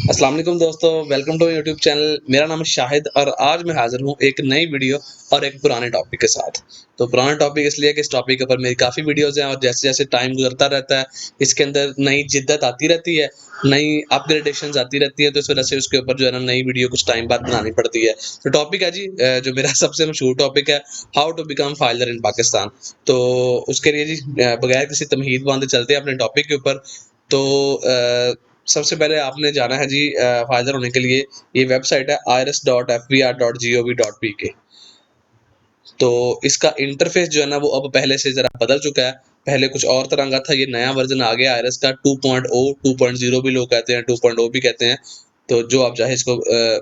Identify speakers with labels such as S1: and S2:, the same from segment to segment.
S1: अस्सलाम वालेकुम दोस्तों, वेलकम टू यूट्यूब चैनल। मेरा नाम है शाहिद और आज मैं हाज़िर हूँ एक नई वीडियो और एक पुराने टॉपिक के साथ। तो पुराना टॉपिक इसलिए कि इस टॉपिक के ऊपर मेरी काफ़ी वीडियोज़ हैं और जैसे-जैसे टाइम गुज़रता रहता है, इसके अंदर नई जिद्दत आती रहती है, नई अपग्रेडेशंस आती रहती है, तो इस वजह से उसके ऊपर जो है ना नई वीडियो कुछ टाइम बाद बनानी पड़ती है। तो टॉपिक है जी जो मेरा सबसे मशहूर टॉपिक है, हाउ टू बिकम फाइलर इन पाकिस्तान। तो उसके लिए जी बगैर किसी तमहीद बांधे चलते हैं अपने टॉपिक के ऊपर। तो सबसे पहले आपने जाना है जी फाइज़र होने के लिए ये वेबसाइट है irs.fbr.gov.pk। तो इसका इंटरफ़ेस जो है ना वो अब पहले से ज़रा बदल चुका है। पहले कुछ और तरह का था, ये नया वर्ज़न आ गया आईआरएस का 2.0, 2.0 भी लोग कहते हैं, 2.0 भी कहते हैं। तो जो आप चाहे इसको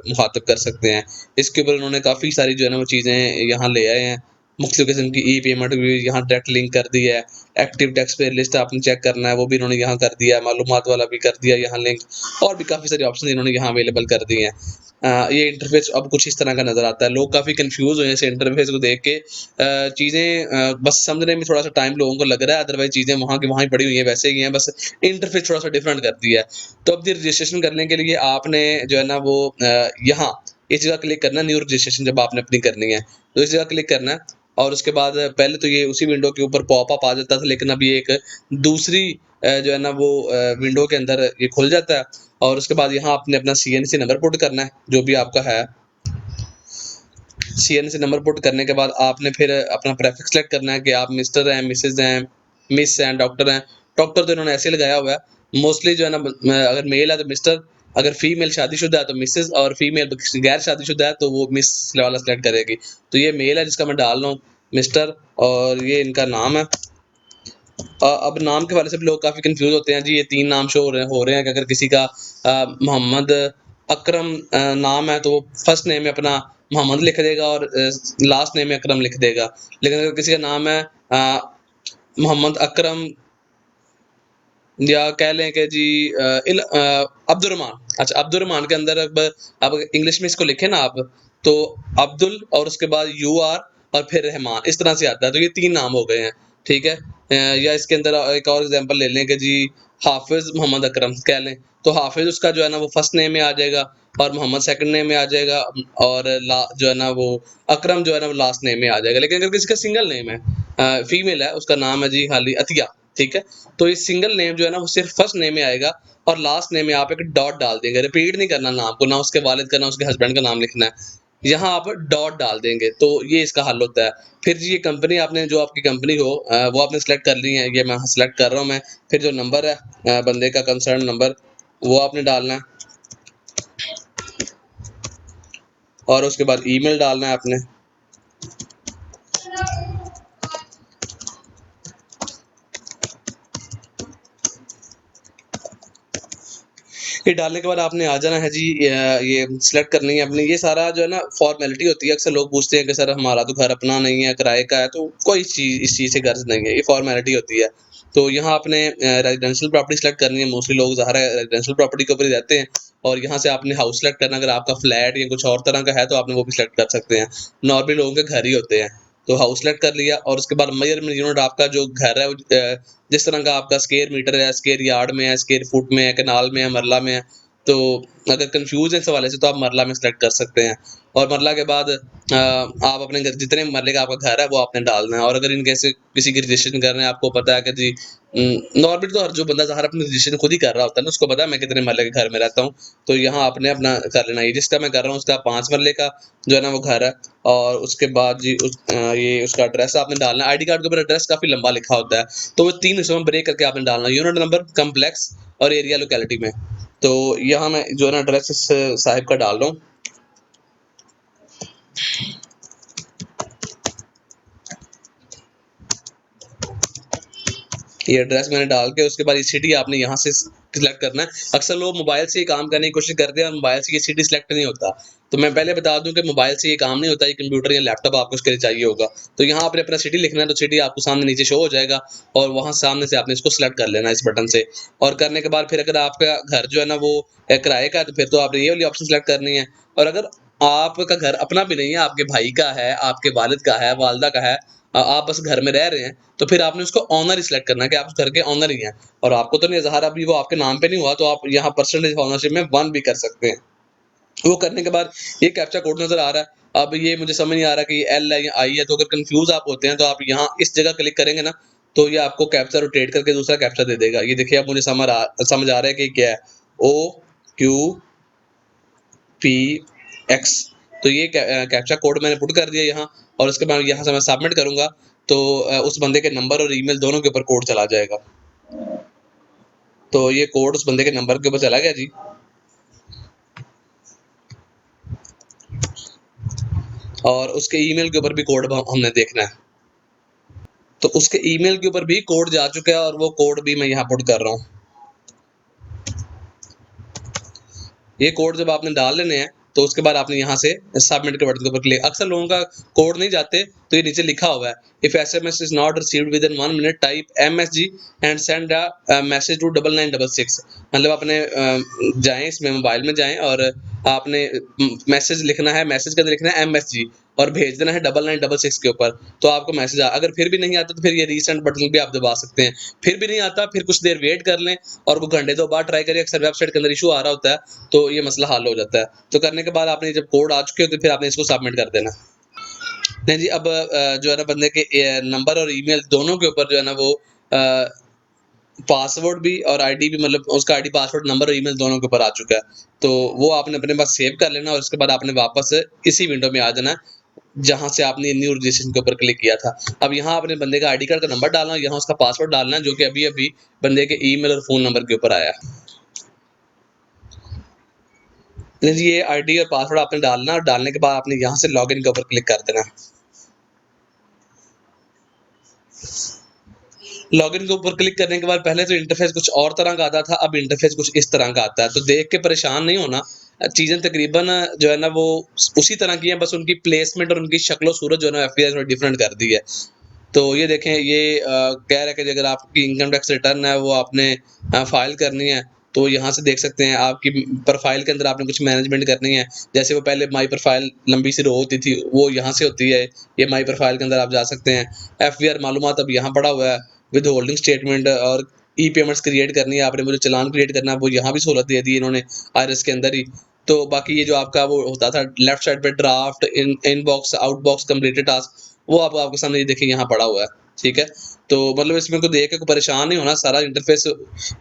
S1: मुख़ातब कर सकते हैं। इसके ऊपर उन्होंने काफ़ी सारी जो है ना वो चीज़ें यहाँ ले आए हैं। मुख्तलिफ़ किस्म की ई-पेमेंट भी यहाँ डायरेक्ट लिंक कर दी है। एक्टिव टैक्स पे लिस्ट आपने चेक करना है, वो भी इन्होंने यहाँ कर दिया है। मालूमात वाला भी कर दिया यहाँ लिंक, और भी काफ़ी सारे ऑप्शन इन्होंने यहाँ अवेलेबल कर दिए हैं। ये इंटरफ़ेस अब कुछ इस तरह का नज़र आता है। लोग काफ़ी कन्फ्यूज़ हुए हैं इस इंटरफ़ेस को देख के। चीज़ें बस समझने में थोड़ा-सा टाइम लोगों को लग रहा है, अदरवाइज़ चीज़ें वहाँ की वहाँ ही पड़ी हुई हैं, वैसे ही हैं, बस इंटरफ़ेस थोड़ा-सा डिफरेंट कर दिया है। तो अब ये रजिस्ट्रेशन करने के लिए आपने जो है ना वो यहाँ इस जगह क्लिक करना है, न्यू रजिस्ट्रेशन जब आपने अपनी करनी है, तो इस जगह क्लिक करना है। और उसके बाद पहले तो ये उसी विंडो के ऊपर पॉपअप आ जाता था, लेकिन अब ये एक दूसरी जो है ना वो विंडो के अंदर ये खुल जाता है। और उसके बाद यहाँ आपने अपना सीएनसी नंबर पुट करना है, जो भी आपका है। सीएनसी नंबर पुट करने के बाद आपने फिर अपना प्रीफिक्स सेलेक्ट करना है कि आप मिस्टर हैं, मिसेज़ हैं, मिस हैं, डॉक्टर हैं। डॉक्टर तो इन्होंने ऐसे ही लगाया हुआ है। मोस्टली जो है ना अगर मेल है तो मिस्टर, अगर फीमेल शादीशुदा है तो मिसेज़, और फीमेल गैर शादीशुदा है तो वो मिस वाला सेलेक्ट करेगी। तो ये मेल है जिसका मैं डाल रहा हूँ मिस्टर, और ये इनका नाम है। अब नाम के हवाले से भी लोग काफ़ी कन्फ्यूज़ होते हैं जी, ये 3 नाम शो हो रहे हैं कि अगर किसी का मोहम्मद अकरम नाम है तो वो फर्स्ट नेम में अपना मोहम्मद लिख देगा और लास्ट नेम में अकरम लिख देगा। लेकिन अगर किसी का नाम है मोहम्मद अकरम, या कह लें कि जी अब्दुर्रहमान। अच्छा, अब्दुर्रहमान के अंदर अब इंग्लिश में इसको लिखें ना आप, तो अब्दुल और उसके बाद यूआर और फिर रहमान, इस तरह से आता है। तो ये 3 नाम हो गए हैं, ठीक है? या इसके अंदर एक और एग्ज़ाम्पल ले लें कि जी हाफ़िज़ मोहम्मद अकरम कह लें, तो हाफ़िज़ उसका जो है ना वो फर्स्ट नेम में आ जाएगा और मोहम्मद सेकंड नेम में आ जाएगा, और ला जो है ना वो अकरम जो है ना वो लास्ट नेम में आ जाएगा। लेकिन अगर किसी का सिंगल नेम है, फीमेल है, उसका नाम है जी खाली अतिया, ठीक है? तो ये सिंगल नेम जो है ना वो सिर्फ़ फर्स्ट नेम में आएगा और लास्ट नेम में आप एक डॉट डाल देंगे। रिपीट नहीं करना नाम को, ना उसके वालिद का, ना उसके हस्बैंड का नाम लिखना है। यहाँ आप डॉट डाल देंगे, तो ये इसका हल होता है। फिर जी ये कंपनी आपने, जो आपकी कंपनी हो वो आपने सेलेक्ट कर ली है, ये मैं सेलेक्ट कर रहा हूँ मैं। फिर जो नंबर है बंदे का कंसर्न नंबर, वो आपने डालना है, और उसके बाद ईमेल डालना है आपने। ये डालने के बाद आपने आ जाना है जी, ये सिलेक्ट करनी है अपनी। ये सारा जो है ना फॉर्मेलिटी होती है। अक्सर लोग पूछते हैं कि सर हमारा तो घर अपना नहीं है, किराए का है, तो कोई चीज़ इस चीज़ से गर्ज़ नहीं है, ये फॉर्मेलिटी होती है। तो यहाँ आपने रेजिडेंशियल प्रॉपर्टी सेलेक्ट करनी है। मोस्टली लोग ज़ाहिर है रेजिडेंशियल प्रॉपर्टी के ऊपर ही रहते हैं, और यहाँ से आपने हाउस सेलेक्ट करना है। अगर आपका फ्लैट या कुछ और तरह का है तो आपने वो भी सेलेक्ट कर सकते हैं। नॉर्मली लोगों के घर ही होते हैं। तो हाउस सेलेक्ट कर लिया, और उसके बाद मेजरमेंट यूनिट आपका जो घर है वो जिस तरह का आपका स्क्वायर मीटर है, स्क्वायर यार्ड में है, स्क्वायर फुट में है, कनाल में है, मरला में है। तो अगर कन्फ्यूज़ है इस हवाले से तो आप मरला में सेलेक्ट कर सकते हैं। और मरला के बाद आप अपने घर जितने मरले का आपका घर है वो आपने डालना है। और अगर इन कैसे किसी की रजिस्ट्रेशन कर रहे हैं, आपको पता है कि जी नॉर्मली तो हर जो बंदा ज़ाहिर अपनी रजिस्ट्रेशन खुद ही कर रहा होता है ना, उसको पता है मैं कितने मरले के घर में रहता हूँ। तो यहाँ आपने अपना कर लेना है। जिसका मैं कर रहा हूँ उसका 5 मरले का जो है ना वो घर है। और उसके बाद जी ये उसका एड्रेस आपने डालना है। आईडी कार्ड के ऊपर एड्रेस काफ़ी लंबा लिखा होता है, तो वो 3 हिस्सों में ब्रेक करके आपने डालना है, यूनिट नंबर, कॉम्प्लेक्स और एरिया लोकेलिटी में। तो यहाँ मैं जो है ना एड्रेस इस साहिब का डाल रहा हूँ। ये एड्रेस मैंने डाल के उसके बाद ये सिटी आपने यहाँ से सिलेक्ट करना है। अक्सर लोग मोबाइल से ये काम करने की कोशिश करते हैं और मोबाइल से ये सिटी सिलेक्ट नहीं होता। तो मैं पहले बता दूँ कि मोबाइल से ये काम नहीं होता, ये कंप्यूटर या लैपटॉप आपको उसके लिए चाहिए होगा। तो यहाँ आपने अपना सिटी लिखना है, तो सिटी आपको सामने नीचे शो हो जाएगा, और वहाँ सामने से आपने इसको सिलेक्ट कर लेना है इस बटन से। और करने के बाद फिर अगर आपका घर जो है ना वो किराए का है, तो फिर तो आपने ये वाली ऑप्शन सिलेक्ट करनी है। और अगर आपका घर अपना भी नहीं है, आपके भाई का है, आपके वालिद का है, वालिदा का है, आप बस घर में रह रहे हैं, तो फिर आपने उसको ओनर ही सिलेक्ट करना है कि आप उस घर के ओनर ही हैं और आपको तो नहीं इज़हार अभी वो आपके नाम पे नहीं हुआ, तो आप यहाँ परसेंटेज ओनरशिप में 1 भी कर सकते हैं। वो करने के बाद ये कैप्चा कोड नज़र आ रहा है। अब ये मुझे समझ नहीं आ रहा कि ये एल है या आई है, तो अगर कन्फ्यूज़ आप होते हैं तो आप यहाँ इस जगह क्लिक करेंगे ना, तो ये आपको कैप्चा रोटेट करके दूसरा कैप्चा दे देगा। ये देखिए अब मुझे समझ आ रहा है कि क्या है, OQPX। तो ये कैप्चा कोड मैंने पुट कर दिया यहाँ और उसके बाद यहाँ से मैं सबमिट करूँगा, तो उस बंदे के नंबर और ईमेल दोनों के ऊपर कोड चला जाएगा। तो ये कोड उस बंदे के नंबर के ऊपर चला गया जी। और उसके ईमेल के ऊपर भी कोड हमने देखना है। तो उसके ईमेल के ऊपर भी कोड जा चुका है और वो कोड भी मैं यहाँ पुट कर रहा हूँ। ये कोड जब आपने डाल लेने हैं, तो उसके बाद आपने यहाँ से सबमिट के बटन के ऊपर क्लिक, अक्सर लोगों का कोड नहीं जाते, तो ये नीचे लिखा हुआ है, if SMS is not received within 1 minute type MSG and send a message to 9966। मतलब अपने जाएं इसमें, मोबाइल में जाएं और आपने मैसेज लिखना है, मैसेज के अंदर लिखना है एमएसजी और भेज देना है 9966 के ऊपर, तो आपको मैसेज अगर फिर भी नहीं आता तो फिर ये रीसेंड बटन भी आप दबा सकते हैं। फिर भी नहीं आता, फिर कुछ देर वेट कर लें और वो घंटे 2 बार ट्राई करिए, अक्सर वेबसाइट के अंदर इशू आ रहा होता है, तो ये मसला हल हो जाता है। तो करने के बाद आपने जब कोड आ चुके हो तो फिर आपने इसको सबमिट कर देना। नहीं जी, अब जो है ना बंदे के नंबर और ईमेल दोनों के ऊपर जो है ना वो पासवर्ड भी और आईडी भी, मतलब उसका आईडी, पासवर्ड, नंबर और ईमेल दोनों के ऊपर आ चुका है। तो वो आपने अपने पास सेव कर लेना और उसके बाद आपने वापस इसी विंडो में आ जाना है, जहाँ से आपने न्यू रजिस्ट्रेशन के ऊपर क्लिक किया था। अब यहाँ आपने बंदे का आईडी कार्ड का नंबर डालना है, यहाँ उसका पासवर्ड डालना है जो कि अभी-अभी बंदे के ईमेल और फ़ोन नंबर के ऊपर आया है। जी, ये आईडी और पासवर्ड आपने डालना और डालने के बाद आपने यहाँ से लॉगिन के ऊपर क्लिक कर देना। लॉगिन के ऊपर क्लिक करने के बाद पहले तो इंटरफेस कुछ और तरह का आता था, अब इंटरफेस कुछ इस तरह का आता है। तो देख के परेशान नहीं होना, चीज़ें तकरीबन जो है ना वो उसी तरह की हैं, बस उनकी प्लेसमेंट और उनकी शक्ल-सूरत जो है ना एफपीआई में डिफरेंट कर दी है। तो ये देखें, ये कह रहा है कि अगर आपकी इनकम टैक्स रिटर्न है वो आपने फाइल करनी है, तो यहाँ से देख सकते हैं आपकी प्रोफाइल के अंदर आपने कुछ मैनेजमेंट करनी है। जैसे वो पहले माई प्रोफाइल लंबी सी रो होती थी, वो यहाँ से होती है, ये माई प्रोफाइल के अंदर आप जा सकते हैं। एफवीआर मालूमात अब यहाँ पड़ा हुआ है, विद होल्डिंग स्टेटमेंट और ई पेमेंट्स क्रिएट करनी है आपने, मुझे चालान क्रिएट करना है, वो यहाँ भी सहूलत दे दी इन्होंने आईआरएस के अंदर ही। तो बाकी ये जो आपका वो होता था लेफ्ट साइड पे draft, inbox, outbox, completed task, वो आप आपके सामने ये देखिए यहाँ पड़ा हुआ है। ठीक है? तो मतलब इसमें को देख के कोई परेशान नहीं होना, सारा इंटरफ़ेस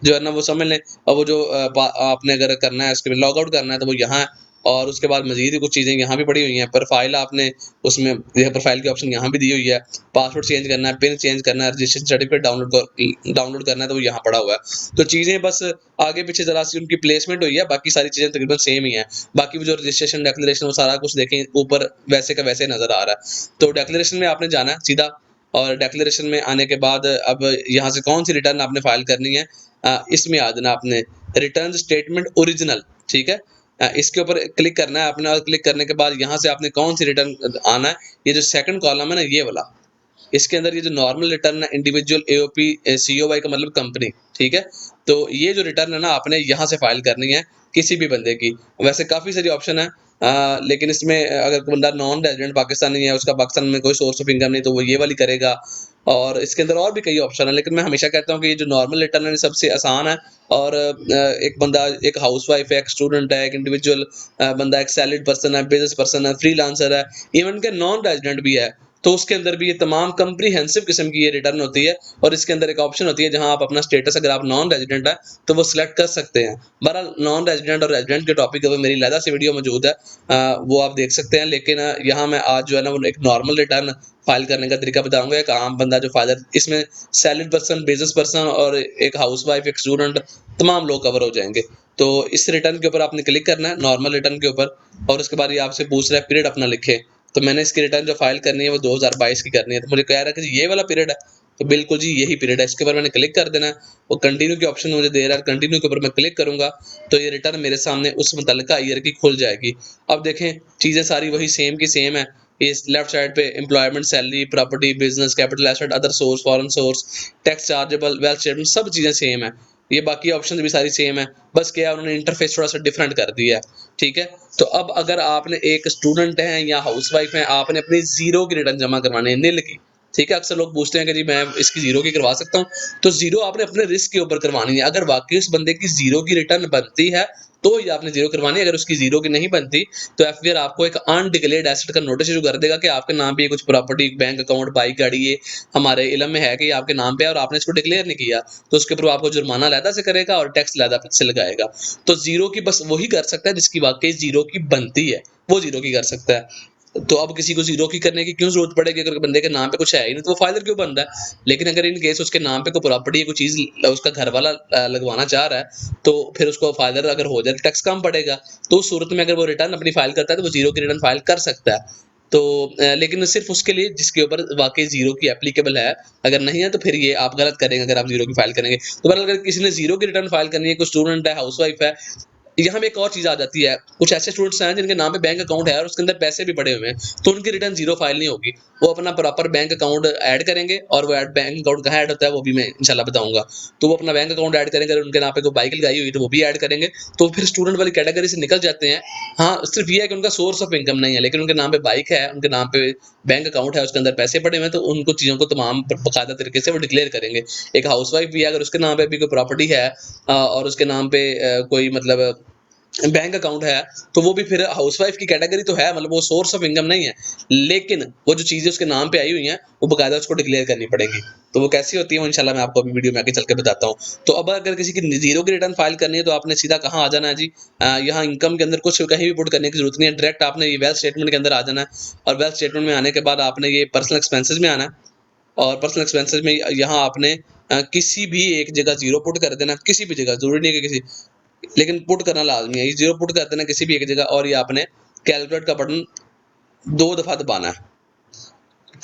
S1: जो है ना वो समझ लें। और वो जो आपने अगर करना है, इसके लॉग आउट करना है, तो वो यहाँ है और उसके बाद मज़ीद भी कुछ चीज़ें यहाँ भी पड़ी हुई हैं। प्रोफ़ाइल आपने उसमें ये प्रोफ़ाइल की ऑप्शन यहाँ भी दी हुई है। पासवर्ड चेंज करना है, पिन चेंज करना है, रजिस्ट्रेशन सर्टिफ़िकेट डाउनलोड करना है, तो वो यहाँ पड़ा हुआ है। तो चीज़ें बस आगे-पीछे ज़रा-सी उनकी प्लेसमेंट हुई है, बाकी सारी चीज़ें तकरीबन सेम ही हैं। बाकी वो जो रजिस्ट्रेशन, डिक्लेरेशन, वो सारा कुछ देखें ऊपर वैसे का वैसे नज़र आ रहा है। तो डिक्लेरेशन में आपने जाना है सीधा और डिक्लेरेशन में आने के बाद अब यहाँ से कौन-सी रिटर्न आपने फ़ाइल करनी है, इसमें आ जाना आपने, रिटर्न स्टेटमेंट ओरिजिनल, ठीक है? इसके ऊपर क्लिक करना है आपने और क्लिक करने के बाद यहाँ से आपने कौन-सी रिटर्न आना है, ये जो सेकंड कॉलम है ना ये वाला। इसके अंदर ये जो नॉर्मल रिटर्न है, इंडिविजुअल एओपी सीओवाई का मतलब कंपनी, ठीक है? तो ये जो रिटर्न है ना आपने यहाँ से फाइल करनी है किसी भी बंदे की। वैसे काफ़ी सारी ऑप्शन है, लेकिन इसमें अगर कोई बंदा नॉन रेज़िडेंट पाकिस्तानी है, उसका पाकिस्तान में कोई सोर्स ऑफ इनकम नहीं, तो वो ये वाली करेगा। और इसके अंदर और भी कई ऑप्शन है, लेकिन मैं हमेशा कहता हूँ कि ये जो नॉर्मल रिटर्न है सबसे आसान है। और एक बंदा, एक हाउसवाइफ है, एक स्टूडेंट है, एक इंडिविजुअल बंदा, एक सैलरीड पर्सन है, बिज़नेस पर्सन है, फ्रीलांसर है, इवन के नॉन रेज़िडेंट भी है, तो उसके अंदर भी ये तमाम कम्प्रिहेंसिव किस्म की ये रिटर्न होती है। और इसके अंदर एक ऑप्शन होती है जहाँ आप अपना स्टेटस, अगर आप नॉन रेज़िडेंट है तो वो सिलेक्ट कर सकते हैं। बहरहाल नॉन रेज़िडेंट और रेज़िडेंट के टॉपिक पे मेरी अलहदा सी वीडियो मौजूद है, वो आप देख सकते हैं। लेकिन यहाँ मैं आज जो है ना वो एक नॉर्मल रिटर्न फाइल करने का तरीका बताऊँगा। एक आम बंदा जो फाइलर, इसमें सैलरीड पर्सन, बिज़नेस पर्सन और एक हाउसवाइफ, एक स्टूडेंट, तमाम लोग कवर हो जाएँगे। तो इस रिटर्न के ऊपर आपने क्लिक करना है, नॉर्मल रिटर्न के ऊपर, और उसके बाद ये आपसे पूछ रहा है पीरियड अपना लिखें। तो मैंने इसकी रिटर्न जो फाइल करनी है वो 2022 की करनी है, तो मुझे कह रहा है कि ये वाला पीरियड है, तो बिल्कुल जी यही पीरियड है। इसके ऊपर मैंने क्लिक कर देना है, वो कंटिन्यू की ऑप्शन मुझे दे रहा है, कंटिन्यू के ऊपर मैं क्लिक करूँगा तो ये रिटर्न मेरे सामने उस मुतल्लिका ईयर की खुल जाएगी। अब देखें, चीज़ें सारी वही सेम की सेम है। इस लेफ्ट साइड पे employment, salary, property, business, capital asset, other source, foreign source, tax chargeable, wealth statement, सब चीज़ें सेम है। ये बाकी ऑप्शन भी सारी सेम है, बस क्या है उन्होंने इंटरफेस थोड़ा-सा डिफरेंट कर दिया है, ठीक है? तो अब अगर आपने एक स्टूडेंट हैं या हाउसवाइफ हैं, आपने अपनी ज़ीरो की रिटर्न जमा करवानी है, निल की, ठीक है, अक्सर लोग पूछते हैं कि जी मैं इसकी ज़ीरो की करवा सकता हूँ, तो ज़ीरो आपने अपने रिस्क के ऊपर करवानी है। अगर वाक़ई उस बंदे की ज़ीरो की रिटर्न बनती है, तो ही आपने ज़ीरो करवानी है, अगर उसकी ज़ीरो की नहीं बनती, तो एफबीआर आपको एक अनडिक्लेयर्ड एसेट का नोटिस इश्यू कर देगा कि आपके नाम पे ये कुछ प्रॉपर्टी, बैंक अकाउंट, बाइक, गाड़ी ये हमारे इल्म में है कि ये आपके नाम पे है और आपने इसको डिक्लेयर नहीं किया, तो उसके ऊपर वो आपको जुर्माना अलहदा से करेगा और टैक्स अलहदा से लगाएगा। तो ज़ीरो की बस वही कर सकता है जिसकी वाक़ई ज़ीरो की बनती है, वो ज़ीरो की कर सकता है। तो अब किसी को ज़ीरो की करने की क्यों ज़रूरत पड़ेगी अगर बंदे के नाम पे कुछ है ही नहीं, तो वो फाइलर क्यों बन रहा है? लेकिन अगर इन केस उसके नाम पे कोई प्रॉपर्टी या कोई चीज़ उसका घर वाला लगवाना चाह रहा है, तो फिर उसको फाइलर अगर हो जाए तो टैक्स कम पड़ेगा। तो उस सूरत में अगर वो रिटर्न अपनी फाइल करता है, तो वो ज़ीरो की रिटर्न फाइल कर सकता है। तो लेकिन सिर्फ़ उसके लिए जिसके ऊपर वाक़ई ज़ीरो की एप्लीकेबल है, अगर नहीं है तो फिर ये आप गलत करेंगे अगर आप ज़ीरो की फाइल करेंगे। तो बहरहाल अगर किसी ने ज़ीरो की रिटर्न फाइल करनी है, कोई स्टूडेंट है, हाउसवाइफ़ है, यहाँ में एक और चीज़ आ जाती है, कुछ ऐसे स्टूडेंट्स हैं जिनके नाम पे बैंक अकाउंट है और उसके अंदर पैसे भी पड़े हुए हैं, तो उनकी रिटर्न ज़ीरो फाइल नहीं होगी। वो अपना प्रॉपर बैंक अकाउंट ऐड करेंगे और वो ऐड बैंक अकाउंट कहाँ ऐड होता है वो भी मैं इंशाल्लाह बताऊँगा। तो वो अपना बैंक अकाउंट ऐड करेंगे, अगर उनके नाम पे कोई बाइक लगाई हुई है तो वो भी ऐड करेंगे, तो फिर स्टूडेंट वाली कैटेगरी से निकल जाते हैं। हाँ, सिर्फ़ ये है कि उनका सोर्स ऑफ इनकम नहीं है, लेकिन उनके नाम पे बाइक है, उनके नाम पे बैंक अकाउंट है, उसके अंदर पैसे पड़े हुए हैं, तो उनको चीज़ों को तमाम बाकायदा तरीके से वो डिक्लेयर करेंगे। एक हाउसवाइफ़ भी है, अगर उसके नाम पे भी कोई प्रॉपर्टी है और उसके नाम पे कोई मतलब बैंक अकाउंट है, तो वो भी फिर हाउसवाइफ़ की कैटेगरी तो है, मतलब वो सोर्स ऑफ इनकम नहीं है। लेकिन वो जो चीज़ें उसके नाम पे आई हुई हैं, वो बाकायदा उसको डिक्लेयर करनी पड़ेगी। तो वो कैसी होती है, वो इंशाल्लाह मैं आपको अभी वीडियो में आगे चल के बताता हूँ। तो अब अगर किसी की ज़ीरो की रिटर्न फाइल करनी है, तो आपने सीधा कहाँ आ जाना है जी, यहाँ इनकम के अंदर कुछ कहीं भी पुट करने की ज़रूरत नहीं है, डायरेक्ट आपने ये वेल्थ स्टेटमेंट के अंदर आ जाना है और वेल्थ स्टेटमेंट में आने के बाद आपने ये पर्सनल एक्सपेंसेस में आना है और पर्सनल एक्सपेंसेस में यहाँ आपने किसी भी एक जगह ज़ीरो पुट कर देना, किसी भी जगह, ज़रूरी नहीं है कि किसी, लेकिन पुट करना लाज़मी है। ये ज़ीरो पुट कर देना किसी भी एक जगह और ये आपने कैलकुलेट का बटन 2 दफ़ा दबाना है।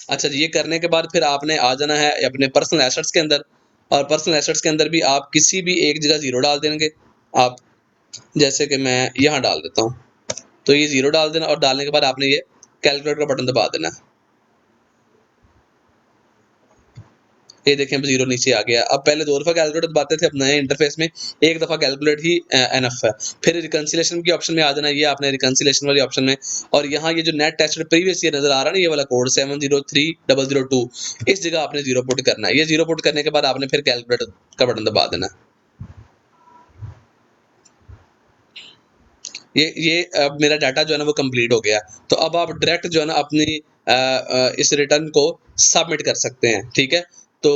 S1: अच्छा जी, ये करने के बाद फिर आपने आ जाना है अपने पर्सनल एसेट्स के अंदर और पर्सनल एसेट्स के अंदर भी आप किसी भी एक जगह ज़ीरो डाल देंगे। आप जैसे कि मैं यहाँ डाल देता हूँ। तो ये ज़ीरो डाल देना और डालने के बाद आपने ये कैलकुलेट का बटन दबा देना है। ये देखें अब ज़ीरो नीचे आ गया। अब पहले 2 दफ़ा कैलकुलेट दबाते थे, अब नए इंटरफ़ेस में 1 दफ़ा कैलकुलेट ही एनफ है। फिर रिकंसिलिएशन के ऑप्शन में आ जाना है, ये आपने रिकंसिलिएशन वाले ऑप्शन में और यहाँ ये जो नेट टेस्ट प्रीवियस ईयर नज़र आ रहा है ना, ये वाला कोड 703002, इस जगह आपने ज़ीरो पुट करना है। ये ज़ीरो पुट करने के बाद आपने फिर कैलकुलेट का बटन दबा देना है। ये अब मेरा डाटा जो है ना वो कंप्लीट हो गया। तो अब आप डायरेक्ट जो है ना अपनी इस रिटर्न को सबमिट कर सकते हैं, ठीक है? तो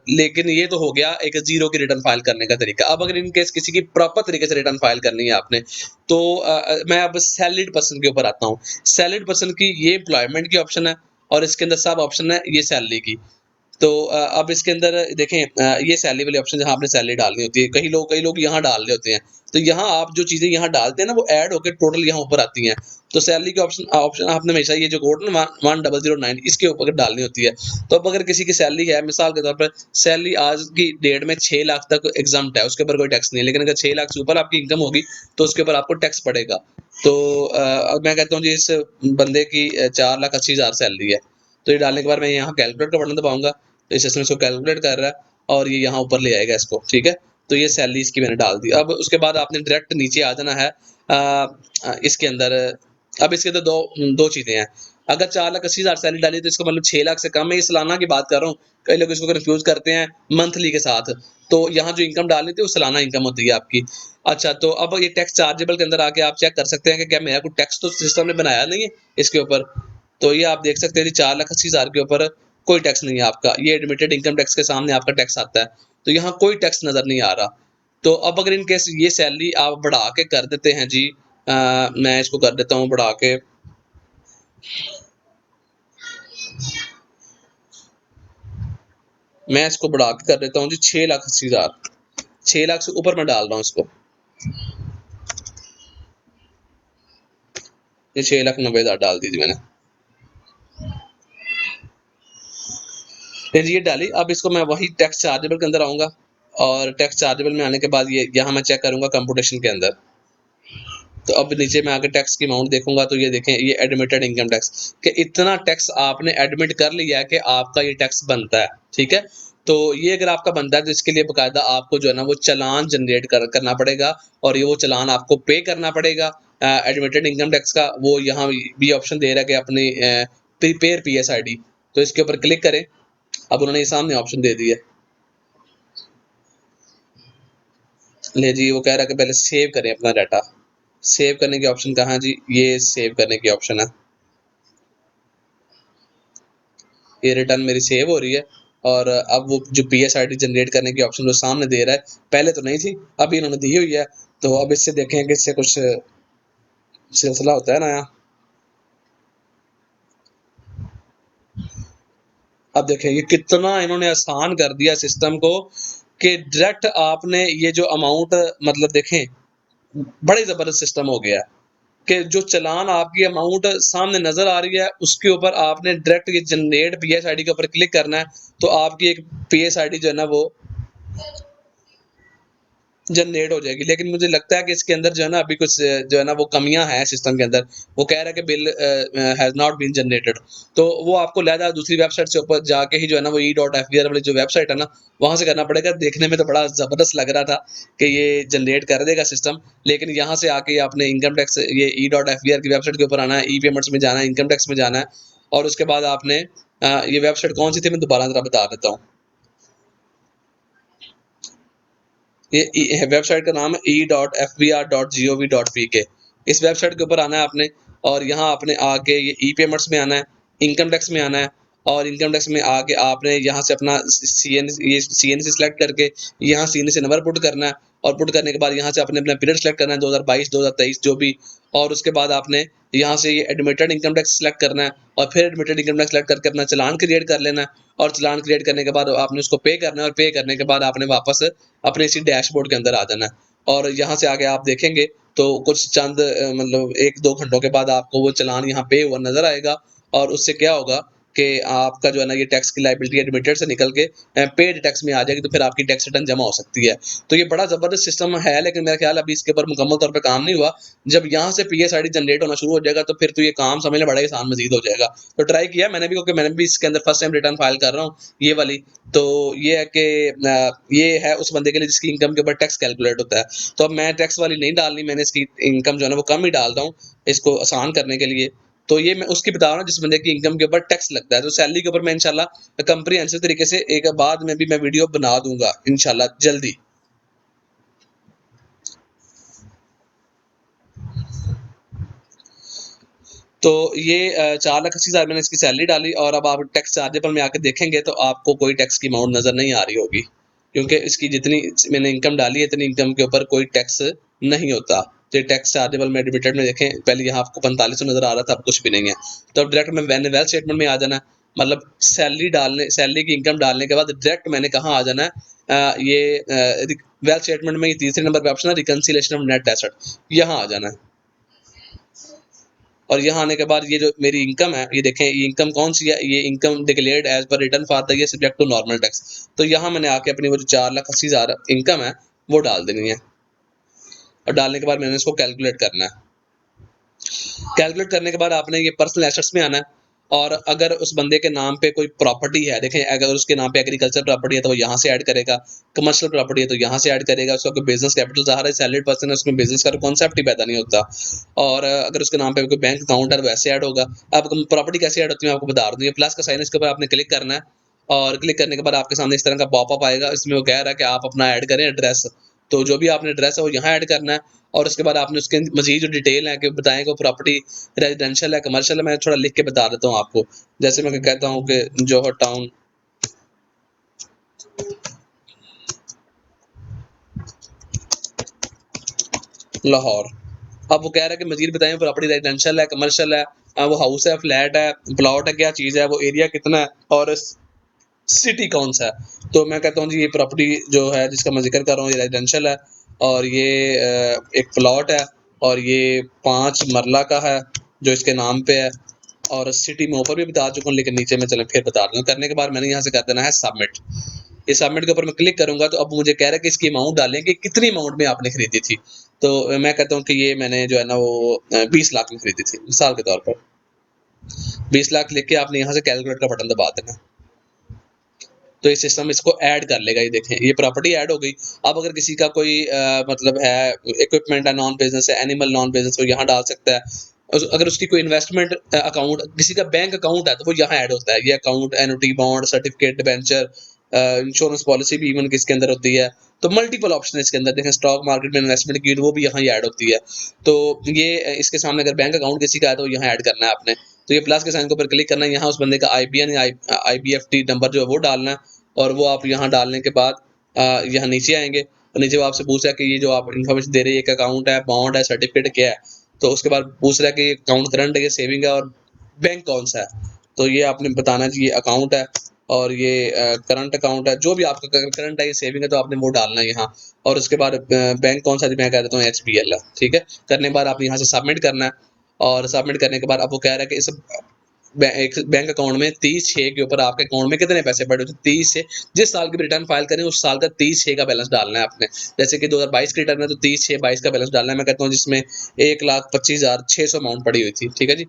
S1: लेकिन ये तो हो गया एक ज़ीरो की रिटर्न फ़ाइल करने का तरीका। अब अगर इन केस किसी की प्रॉपर तरीके से रिटर्न फ़ाइल करनी है आपने, तो मैं अब सैलरीड पर्सन के ऊपर आता हूँ। सैलरीड पर्सन की ये एम्प्लॉयमेंट की ऑप्शन है और इसके अंदर सब ऑप्शन है ये सैलरी की। तो अब इसके अंदर देखें ये सैलरी वाली ऑप्शन जहाँ आपने सैलरी डालनी होती है, कई लोग यहाँ डाल रहे होते हैं। तो यहाँ आप जो चीज़ें यहाँ डालते हैं ना वो ऐड होके टोटल यहाँ ऊपर आती हैं। तो सैलरी के ऑप्शन ऑप्शन आपने हमेशा ये जो कोड ना 1009 इसके ऊपर डालनी होती है। तो अब अगर किसी की सैलरी है, मिसाल के तौर पर सैलरी आज की डेट में 6 लाख तक एग्ज़म्प्ट है, उसके ऊपर कोई टैक्स नहीं है। लेकिन अगर 6 लाख से ऊपर आपकी इनकम होगी, तो उसके ऊपर आपको टैक्स पड़ेगा। तो अब मैं कहता हूँ जी इस बंदे की 4,80,000 सैलरी है। तो ये डालने के बाद मैं यहाँ कैलकुलेट का बटन दबाऊँगा, तो इस सिस्टम इसको कैलकुलेट कर रहा है और ये यहाँ ऊपर ले आएगा इसको, ठीक है? तो ये सैलरी इसकी मैंने डाल दी। अब उसके बाद आपने डायरेक्ट नीचे आ जाना है इसके अंदर। अब इसके अंदर 2 चीज़ें हैं। अगर 4,80,000 सैलरी डाली तो इसका मतलब 6 लाख से कम है, ये सालाना की बात कर रहा हूँ। कई लोग इसको कन्फ्यूज़ करते हैं मंथली के साथ। तो यहाँ जो इनकम डालनी थी वो सालाना इनकम होती है आपकी। अच्छा, तो अब ये टैक्स चार्जेबल के अंदर आके आप चेक कर सकते हैं कि क्या मेरा कोई टैक्स तो सिस्टम ने बनाया नहीं है इसके ऊपर। तो ये आप देख सकते हैं कि 4,80,000 के ऊपर कोई टैक्स नहीं है आपका। ये एडमिटेड इनकम टैक्स के सामने आपका टैक्स आता है। तो यहाँ कोई टैक्स नज़र नहीं आ रहा। तो अब अगर इन केस ये सैलरी आप बढ़ा के कर देते हैं जी, मैं इसको कर देता हूँ बढ़ा के, मैं इसको बढ़ा के कर देता हूँ जी 6,80,000, 6 लाख से ऊपर मैं डाल रहा हूँ इसको। ये 6,90,000 डाल दी थी मैंने। फिर ये डाली, अब इसको मैं वही टैक्स चार्जेबल के अंदर आऊँगा और टैक्स चार्जेबल में आने के बाद ये यहाँ मैं चेक करूँगा कंप्यूटेशन के अंदर। तो अब नीचे मैं आके टैक्स की अमाउंट देखूँगा, तो ये देखें ये एडमिटेड इनकम टैक्स कि इतना टैक्स आपने एडमिट कर लिया है कि आपका ये टैक्स बनता है, ठीक है? तो ये अगर आपका बनता है तो इसके लिए बाकायदा आपको जो है ना वो चालान जनरेट करना पड़ेगा और ये वो चालान आपको पे करना पड़ेगा। एडमिटेड इनकम टैक्स का वो यहाँ भी ऑप्शन दे रहा है कि अपनी प्रिपेयर पीएस आईडी। तो इसके ऊपर क्लिक करें। अब उन्होंने ये सामने ऑप्शन दे दिया। ले जी, वो कह रहा है कि पहले सेव करें अपना डाटा। सेव करने की ऑप्शन कहाँ जी, ये सेव करने की ऑप्शन है। ये रिटर्न मेरी सेव हो रही है और अब वो जो पीएसआईडी जनरेट करने की ऑप्शन वो सामने दे रहा है, पहले तो नहीं थी, अभी इन्होंने दी हुई है। तो अब इससे देखें कि इससे कुछ सिलसिला होता है ना यहाँ। अब देखें ये कितना इन्होंने आसान कर दिया सिस्टम को कि डायरेक्ट आपने ये जो अमाउंट मतलब देखें, बड़े ज़बरदस्त सिस्टम हो गया है कि जो चालान आपकी अमाउंट सामने नज़र आ रही है, उसके ऊपर आपने डायरेक्ट ये जनरेट पीएसआईडी के ऊपर क्लिक करना है, तो आपकी एक पीएसआईडी जो है ना वो जनरेट हो जाएगी। लेकिन मुझे लगता है कि इसके अंदर जो है ना अभी कुछ जो है ना वो कमियां हैं सिस्टम के अंदर। वो कह रहा है कि bill has not been generated, तो वो आपको लिहाजा दूसरी वेबसाइट से ऊपर जाके ही जो है ना वो ई.एफ.बी.आर वाली जो वेबसाइट है ना, वहाँ से करना पड़ेगा। देखने में तो बड़ा ज़बरदस्त लग रहा था कि ये जनरेट कर देगा सिस्टम, लेकिन यहाँ से आके आपने इनकम टैक्स ये ई.एफ.बी.आर की वेबसाइट के ऊपर आना है, ई पेमेंट्स में जाना है, इनकम टैक्स में जाना है और उसके बाद आपने ये वेबसाइट कौन सी थी मैं दोबारा ज़रा बता देता हूँ। ये वेबसाइट का नाम है e.fbr.gov.pk। इस वेबसाइट के ऊपर आना है आपने और यहाँ आपने आके ये ई पेमेंट्स में आना है, इनकम टैक्स में आना है और इनकम टैक्स में आके आपने यहाँ से अपना सीएनसी सेलेक्ट करके यहाँ सीएनसी नंबर पुट करना है और पुट करने के बाद यहाँ से आपने अपना पीरियड सेलेक्ट करना है 2022 2023 जो भी, और उसके बाद आपने यहाँ से ये एडमिटेड इनकम टैक्स सेलेक्ट करना है और फिर एडमिटेड इनकम टैक्स सेलेक्ट करके अपना चालान क्रिएट कर लेना है और चालान क्रिएट करने के बाद आपने उसको पे करना है और पे करने के बाद आपने वापस अपने इसी डैशबोर्ड के अंदर आ जाना है और यहाँ से आगे आप देखेंगे तो कुछ चंद मतलब 1-2 घंटों के बाद आपको वो चालान यहाँ पे हुआ नज़र आएगा और उससे क्या होगा कि आपका जो है ना ये टैक्स की लायबिलिटी एडमिटेड से निकल के पेड टैक्स में आ जाएगी, तो फिर आपकी टैक्स रिटर्न जमा हो सकती है। तो ये बड़ा ज़बरदस्त सिस्टम है, लेकिन मेरा ख्याल अभी इसके ऊपर मुकम्मल तौर पे काम नहीं हुआ। जब यहाँ से पीएसआईडी जनरेट होना शुरू हो जाएगा तो फिर तो ये काम समझ लें बड़ा ही आसान मज़ीद हो जाएगा। तो ट्राई किया मैंने भी, क्योंकि मैंने भी इसके अंदर फर्स्ट टाइम रिटर्न फाइल कर रहा हूँ ये वाली। तो ये है कि ये है उस बंदे के लिए जिसकी इनकम के ऊपर टैक्स कैलकुलेट होता है। तो अब मैं टैक्स वाली नहीं डालनी, मैंने इसकी इनकम जो है ना वो कम ही डाल रहा हूँ, इसको आसान करने के लिए। तो ये मैं उसकी बता रहा हूँ जिस बंदे की इनकम के ऊपर टैक्स लगता है। तो सैलरी के ऊपर मैं इंशाल्लाह कम्प्रिहेंसिव तरीके से एक बाद में भी मैं वीडियो बना दूंगा इंशाल्लाह जल्दी। तो ये 4,80,000 मैंने इसकी सैलरी डाली और अब आप टैक्स चार्जेबल में आके देखेंगे तो आपको कोई टैक्स की अमाउंट नज़र नहीं आ रही होगी, क्योंकि इसकी जितनी मैंने इनकम डाली है इतनी इनकम के ऊपर कोई टैक्स नहीं होता। तो टैक्स चार्जेबल में लिमिटेड में देखें, पहले यहाँ आपको 4500 नज़र आ रहा था, अब कुछ भी नहीं है। तो अब डायरेक्ट में मैंने वेल्थ स्टेटमेंट में आ जाना है, मतलब सैलरी की इनकम डालने के बाद डायरेक्ट मैंने कहाँ आ जाना है, वेल्थ स्टेटमेंट में ये तीसरे नंबर पे ऑप्शन है रिकंसिलिएशन ऑफ नेट एसेट, यहाँ आ जाना है। और यहाँ आने के बाद ये जो मेरी इनकम है, ये देखें ये इनकम कौन सी है, ये income declared as per return for the year subject to normal tax. तो यहाँ मैंने आके अपनी वो जो 4,80,000 इनकम है वो डाल देनी है और डालने के बाद मैंने इसको कैलकुलेट करना है। कैलकुलेट करने के बाद आपने ये पर्सनल एसेट्स में आना है और अगर उस बंदे के नाम पे कोई प्रॉपर्टी है, देखें अगर उसके नाम पे एग्रीकल्चर प्रॉपर्टी है तो वो यहाँ से ऐड करेगा, कमर्शियल प्रॉपर्टी है तो यहाँ से ऐड करेगा, उसका कोई बिजनेस कैपिटल ज़ाहिर है सैलरीड पर्सन है उसमें बिजनेस का कॉन्सेप्ट ही पैदा नहीं होता। और अगर उसके नाम पे कोई बैंक अकाउंट है तो वैसे ऐड होगा। अब प्रॉपर्टी कैसे ऐड होती है मैं आपको बता दूँ, ये प्लस का साइन इसके ऊपर आपने क्लिक करना है और क्लिक करने के बाद आपके सामने इस तरह का पॉपअप आएगा। इसमें वो कह रहा है कि आप अपना ऐड करें एड्रेस, तो जो भी आपने एड्रेस है वो यहाँ ऐड करना है और उसके बाद आपने उसके मज़ीद जो डिटेल है कि बताएँ कि प्रॉपर्टी रेजिडेंशियल है, कमर्शियल है, मैं थोड़ा लिख के बता देता हूँ आपको। जैसे मैं कहता हूँ कि जौहर टाउन लाहौर। अब वो कह रहा है कि मज़ीद बताएँ प्रॉपर्टी रेजिडेंशियल है, कमर्शियल है, वो हाउस है, फ्लैट है, प्लॉट है, क्या चीज़ है, वो एरिया कितना है और सिटी कौन-सा है। तो मैं कहता हूँ जी ये प्रॉपर्टी जो है जिसका मैं ज़िक्र कर रहा हूँ ये रेजिडेंशियल है और ये एक प्लॉट है और ये 5 मरला का है जो इसके नाम पे है और सिटी में ऊपर भी बता चुका हूँ, लेकिन नीचे में चलें फिर बता दूँ। करने के बाद मैंने यहाँ से कर देना है सबमिट। ये सबमिट के ऊपर मैं क्लिक करूँगा तो अब मुझे कह रहा है कि इसकी अमाउंट डालें कि कितनी अमाउंट में आपने खरीदी थी। तो मैं कहता हूँ कि ये मैंने जो है ना वो 20 लाख में खरीदी थी मिसाल के तौर पर। 20 लाख लिख के आपने यहाँ से कैलकुलेट का बटन दबा देना। तो ये सिस्टम इसको ऐड कर लेगा। ये देखें ये प्रॉपर्टी ऐड हो गई। अब अगर किसी का कोई मतलब है इक्विपमेंट है नॉन बिजनेस है, एनिमल नॉन बिजनेस, वो यहाँ डाल सकता है। अगर उसकी कोई इन्वेस्टमेंट अकाउंट, किसी का बैंक अकाउंट है, तो वो यहाँ ऐड होता है। ये account annuity, bond, certificate, debenture, insurance policy भी इवन किसके अंदर होती है। तो मल्टीपल ऑप्शन है इसके अंदर। देखें स्टॉक मार्केट में इन्वेस्टमेंट की, तो वो भी यहाँ ही ऐड होती है। तो ये इसके सामने अगर बैंक अकाउंट किसी का है, तो यहाँ ऐड करना है आपने। तो ये प्लस के साइन के ऊपर क्लिक करना है, यहाँ उस बंदे का आईबीएन या आईबीएफटी नंबर जो है वो डालना है, और वो आप यहाँ डालने के बाद यहाँ नीचे आएंगे, और नीचे वो आपसे पूछ रहा है कि ये जो आप इन्फॉर्मेशन दे रहे हैं, एक अकाउंट है, बॉन्ड है, सर्टिफिकेट क्या है। तो उसके बाद पूछ रहा है कि अकाउंट करंट है, ये सेविंग है, और बैंक कौन सा है। तो ये आपने बताना जी ये अकाउंट है, और ये करंट अकाउंट है। जो भी आपका करंट है, ये सेविंग है, तो आपने वो डालना है यहाँ। और उसके बाद बैंक कौन सा, मैं कह देता हूँ एचबीएल है, ठीक है। करने के बाद आप यहाँ से सबमिट करना है, और सबमिट करने के बाद अब वो कह रहा है कि इस एक बैंक अकाउंट में 30/6 के ऊपर आपके अकाउंट में कितने पैसे पड़े होते हैं। 30 से जिस साल की रिटर्न फाइल करें, उस साल का 30/6 का बैलेंस डालना है आपने। जैसे कि 2022 की रिटर्न है, तो 30/6/22 का बैलेंस डालना है। मैं कहता हूँ जिसमें 1,25,600 अमाउंट पड़ी हुई थी, ठीक है जी।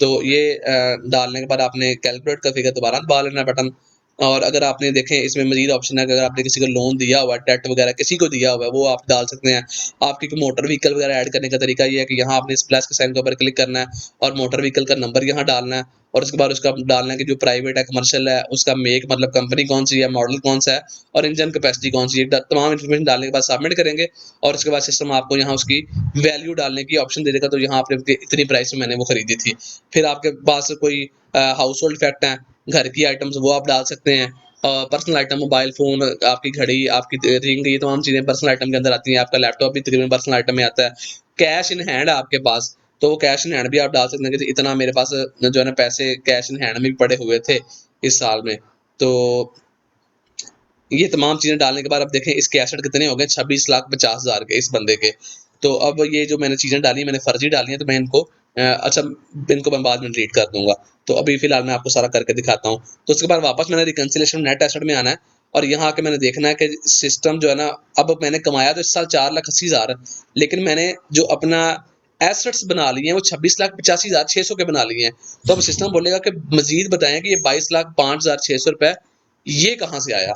S1: तो ये डालने के बाद आपने कैलकुलेट का फिगर दोबारा दबा लेना है बटन। और अगर आपने देखें इसमें मजीद ऑप्शन है कि अगर आपने किसी को लोन दिया हुआ है, डेट वगैरह किसी को दिया हुआ है, वो आप डाल सकते हैं। आपकी मोटर व्हीकल वगैरह ऐड करने का तरीका ये है कि यहाँ आपने इस प्लस के साइन के ऊपर क्लिक करना है, और मोटर व्हीकल का नंबर यहाँ डालना है, और उसके बाद उसका डालना है कि जो प्राइवेट है, कमर्शियल है, उसका मेक मतलब कंपनी कौन सी है, मॉडल कौन सा है, और इंजन कैपेसिटी कौन सी है। तमाम इन्फॉर्मेशन डालने के बाद सबमिट करेंगे, और उसके बाद सिस्टम आपको यहाँ उसकी वैल्यू डालने की ऑप्शन दे देगा। तो यहाँ आपने इतनी प्राइस में मैंने वो खरीदी थी। फिर आपके पास कोई हाउस होल्ड इफेक्ट है, घर की आइटम्स, वो आप डाल सकते हैं। पर्सनल आइटम, मोबाइल फ़ोन, आपकी घड़ी, आपकी रिंग, ये तमाम चीज़ें पर्सनल आइटम के अंदर आती हैं। आपका लैपटॉप भी तकरीबन पर्सनल आइटम में आता है। कैश इन हैंड है आपके पास, तो वो कैश इन हैंड भी आप डाल सकते हैं कि इतना मेरे पास जो है ना पैसे कैश इन हैंड में भी पड़े हुए थे इस साल में। तो ये तमाम चीज़ें डालने के बाद अब देखें इसके एसेट कितने हो गए, 26,50,000 के इस बंदे के। तो अब ये जो मैंने चीज़ें डाली, मैंने फर्जी डाली हैं, तो मैं इनको अच्छा, इनको मैं बाद में डिलीट कर दूँगा। तो अभी फ़िलहाल मैं आपको सारा करके दिखाता हूँ। तो उसके बाद वापस मैंने रिकंसिलिएशन नेट एसेट में आना है, और यहाँ आके मैंने देखना है कि सिस्टम जो है ना, अब मैंने कमाया तो इस साल 4,80,000, लेकिन मैंने जो अपना एसेट्स बना लिए हैं, वो 26,85,600 के बना लिए हैं। तो अब सिस्टम बोलेगा कि मज़ीद बताएँ कि ये 22,05,600 रुपए ये कहाँ से आया?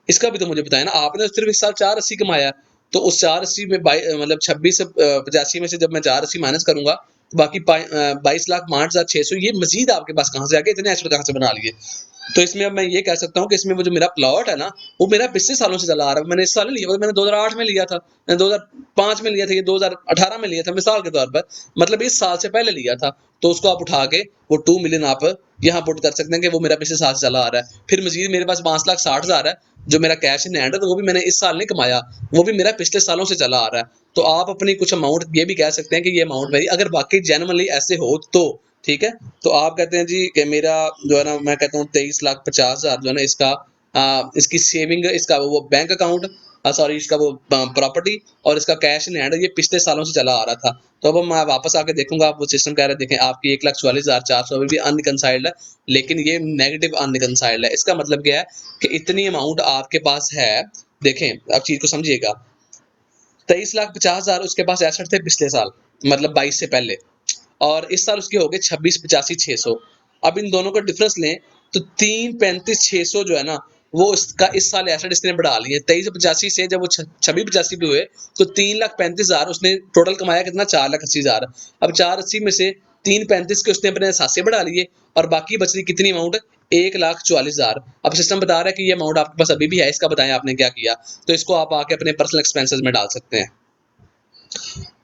S1: इसका भी तो मुझे बताएँ ना। आपने सिर्फ़ इस साल 480 कमाया है, तो उस 480 में मतलब 26 से 85 में से जब मैं 480 माइनस करूँगा, तो बाकी 22,05,600 ये मज़ीद आपके पास कहाँ से आ गए? इतने एसेट कहाँ से बना लिए? तो इसमें अब मैं ये कह सकता हूँ कि इसमें वो जो मेरा प्लॉट है ना, वो मेरा पिछले सालों से चला आ रहा है। मैंने इस साल नहीं लिया, मैंने 2008 में लिया था, मैंने 2005 में लिया था, ये 2018 में लिया था, मिसाल के तौर पर। मतलब इस साल से पहले लिया था। तो उसको आप उठा के वो 2 मिलियन आप यहाँ पुट कर सकते हैं कि वो मेरा पिछले साल से चला आ रहा है। फिर मज़ीद मेरे पास 5,60,000 है, जो मेरा कैश इन हैंड है, तो वो भी मैंने इस साल नहीं कमाया, वो भी मेरा पिछले सालों से चला आ रहा है। तो आप अपनी कुछ अमाउंट ये भी कह सकते हैं कि ये अमाउंट मेरी, अगर वाक़ई जेन्युइनली ऐसे हो तो, ठीक है। तो आप कहते हैं जी कि मेरा जो है ना, मैं कहता हूँ 23,50,000 जो है ना इसका इसकी सेविंग, इसका वो बैंक अकाउंट, सॉरी, इसका वो प्रॉपर्टी, और इसका कैश इन हैंड, ये पिछले सालों से चला आ रहा था। तो अब मैं वापस आके देखूंगा, आप वो सिस्टम कह रहे हैं, देखें आपकी 1,44,400 अभी भी अनरिकंसाइल्ड है, लेकिन ये नेगेटिव अनरिकंसाइल्ड है। इसका मतलब क्या है कि इतनी अमाउंट आपके पास है। देखें अब चीज को समझिएगा, 23,50,000 उसके पास एसेट थे पिछले साल, मतलब 22 से पहले, और इस साल उसके हो गए 26,85,600। अब इन दोनों का डिफरेंस लें, तो 3,35,600 जो है ना, वो इसका इस साल एसेट इसने बढ़ा लिए। 23,85 से जब वो 26,85 पे हुए, तो 3,35,000 उसने टोटल कमाया कितना, 4,80,000। अब 480 में से 3,35 के उसने अपने सासे बढ़ा लिए, और बाकी बच रही कितनी अमाउंट, 1,44,000। अब सिस्टम बता रहा है कि ये अमाउंट आपके पास अभी भी है, इसका बताएं आपने क्या किया। तो इसको आप आके अपने पर्सनल एक्सपेंसेस में डाल सकते हैं।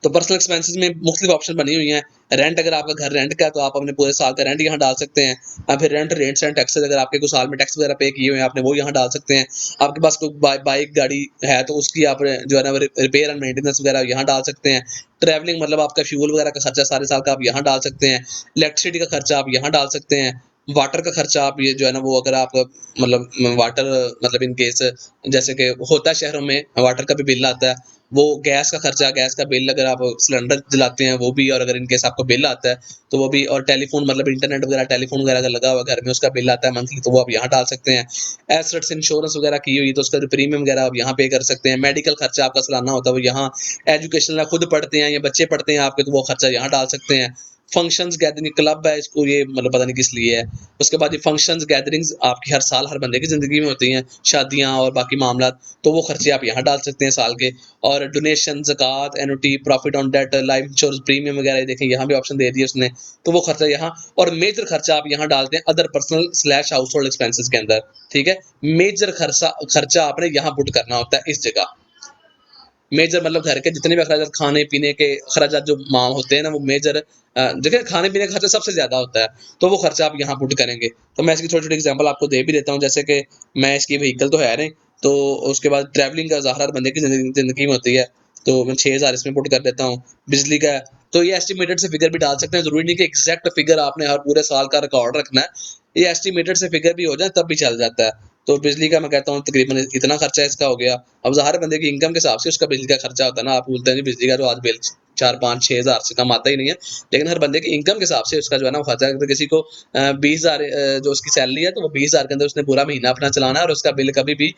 S1: तो पर्सनल एक्सपेंसेस में मुख्तलिफ ऑप्शन बनी हुई हैं। रेंट, अगर आपका घर रेंट का है, तो आप अपने पूरे साल का रेंट यहाँ डाल सकते हैं। फिर रेंट्स एंड टैक्सेस, अगर आपके कुछ साल में टैक्स वगैरह पे किए हुए हैं आपने, वो यहाँ डाल सकते हैं। आपके पास कोई बाइक गाड़ी है, तो उसकी आप जो है ना रिपेयर एंड मेंटेनेंस वगैरह यहाँ डाल सकते हैं। ट्रैवलिंग मतलब आपका फ्यूल वगैरह का खर्चा सारे साल का आप यहाँ डाल सकते हैं। इलेक्ट्रिसिटी का खर्चा आप यहाँ डाल सकते हैं। वाटर का खर्चा आप ये जो है ना, वो अगर आप मतलब वाटर, मतलब इन केस जैसे कि होता है शहरों में, वाटर का भी बिल आता है। वो गैस का खर्चा, गैस का बिल, अगर आप सिलेंडर जलाते हैं वो भी, और अगर इनकेस आपको बिल आता है तो वो भी, और टेलीफोन मतलब इंटरनेट वगैरह, टेलीफोन वगैरह अगर लगा हुआ घर में, उसका बिल आता है मंथली, तो वो आप यहाँ डाल सकते हैं। एसेट्स इंश्योरेंस वगैरह की हुई, तो उसका प्रीमियम वगैरह आप यहाँ पे कर सकते हैं। मेडिकल खर्चा आपका सालाना होता है वो यहाँ। एजुकेशन खुद पढ़ते हैं या बच्चे पढ़ते हैं आपके, तो वो खर्चा यहाँ डाल सकते हैं। फंक्शंस गैदरिंग क्लब है, इसको ये मतलब पता नहीं किस लिए है। उसके बाद ये फंक्शंस गैदरिंग्स आपकी हर साल हर बंदे की ज़िंदगी में होती हैं, शादियाँ और बाकी मामलात, तो वो खर्चे आप यहाँ डाल सकते हैं साल के। और डोनेशन, ज़कात, annuity, profit on debt, life insurance premium वगैरह, ये देखें यहाँ भी ऑप्शन दे दिए उसने, तो वो खर्चा यहाँ। और मेजर खर्चा आप यहाँ डालते हैं other personal slash house hold expenses के अंदर, ठीक है। मेजर खर्चा खर्चा आपने यहाँ पुट करना होता है इस जगह। मेजर मतलब घर के जितने भी अखराजात, खाने-पीने के अखराजात जो होते हैं ना, वो मेजर देखिए खाने-पीने का खर्चा सबसे ज़्यादा होता है, तो वो खर्चा आप यहाँ पुट करेंगे। तो मैं इसकी छोटी-छोटी एग्ज़ाम्पल आपको दे भी देता हूँ, जैसे कि मैं इसकी व्हीकल तो है नहीं, तो उसके बाद ट्रैवलिंग का ज़ाहिर हर बंदे की ज़िंदगी में होती है, तो मैं 6000 इसमें पुट कर देता हूँ। बिजली का है, तो ये एस्टिमेटेड से फिगर भी डाल सकते हैं, ज़रूरी नहीं कि एग्ज़ैक्ट फिगर आपने हर पूरे साल का रिकॉर्ड रखना है, ये एस्टिमेटेड से फिगर भी हो जाए तब भी चल जाता है। तो बिजली का मैं कहता हूँ तकरीबन इतना खर्चा इसका हो गया। अब ज़ाहिर है बंदे की इनकम के हिसाब से उसका बिजली का खर्चा होता है ना, आप बोलते हैं जी बिजली का तो आज बिल 4-5-6 हज़ार से कम आता ही नहीं है। लेकिन हर बंदे की इनकम के हिसाब से उसका जो है ना वो खर्चा है। अगर किसी को 20,000 जो उसकी सैलरी है, तो वो 20,000 के अंदर उसने पूरा महीना अपना चलाना है और उसका बिल कभी भी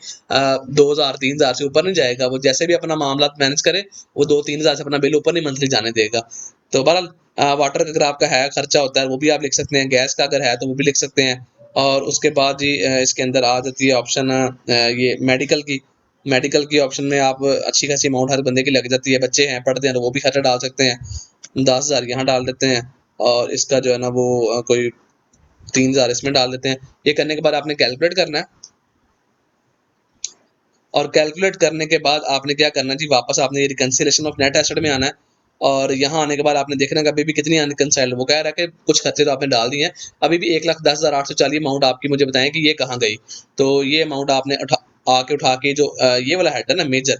S1: 2,000-3,000 से ऊपर नहीं जाएगा। वो जैसे भी अपना मामलात मैनेज करे, वो 2-3,000 से अपना बिल ऊपर नहीं मंथली जाने देगा। तो बहरहाल वाटर का अगर आपका है खर्चा होता है, वो भी आप लिख सकते हैं। गैस का अगर है तो वो भी लिख सकते हैं। और उसके बाद जी इसके अंदर आ जाती है ऑप्शन ये मेडिकल की। मेडिकल की ऑप्शन में आप अच्छी खासी अमाउंट हर बंदे की लग जाती है। बच्चे हैं, पढ़ते हैं, तो वो भी खर्चा डाल सकते हैं। 10,000 यहाँ डाल देते हैं और इसका जो है ना वो कोई 3,000 इसमें डाल देते हैं। ये करने के बाद आपने कैलकुलेट करना है और कैलकुलेट करने के बाद आपने क्या करना है जी, वापस आपने ये रिकंसिलिएशन ऑफ नेट एसेट में आना है और यहाँ आने के बाद आपने देखना है कि अभी भी कितनी अनरिकंसाइल्ड, वो कह रहा है कि कुछ खर्चे तो आपने डाल दिए हैं, अभी भी 1,10,840 अमाउंट आपकी मुझे बताएं कि ये कहाँ गई। तो ये अमाउंट आपने उठा के जो ये वाला हेड है ना मेजर,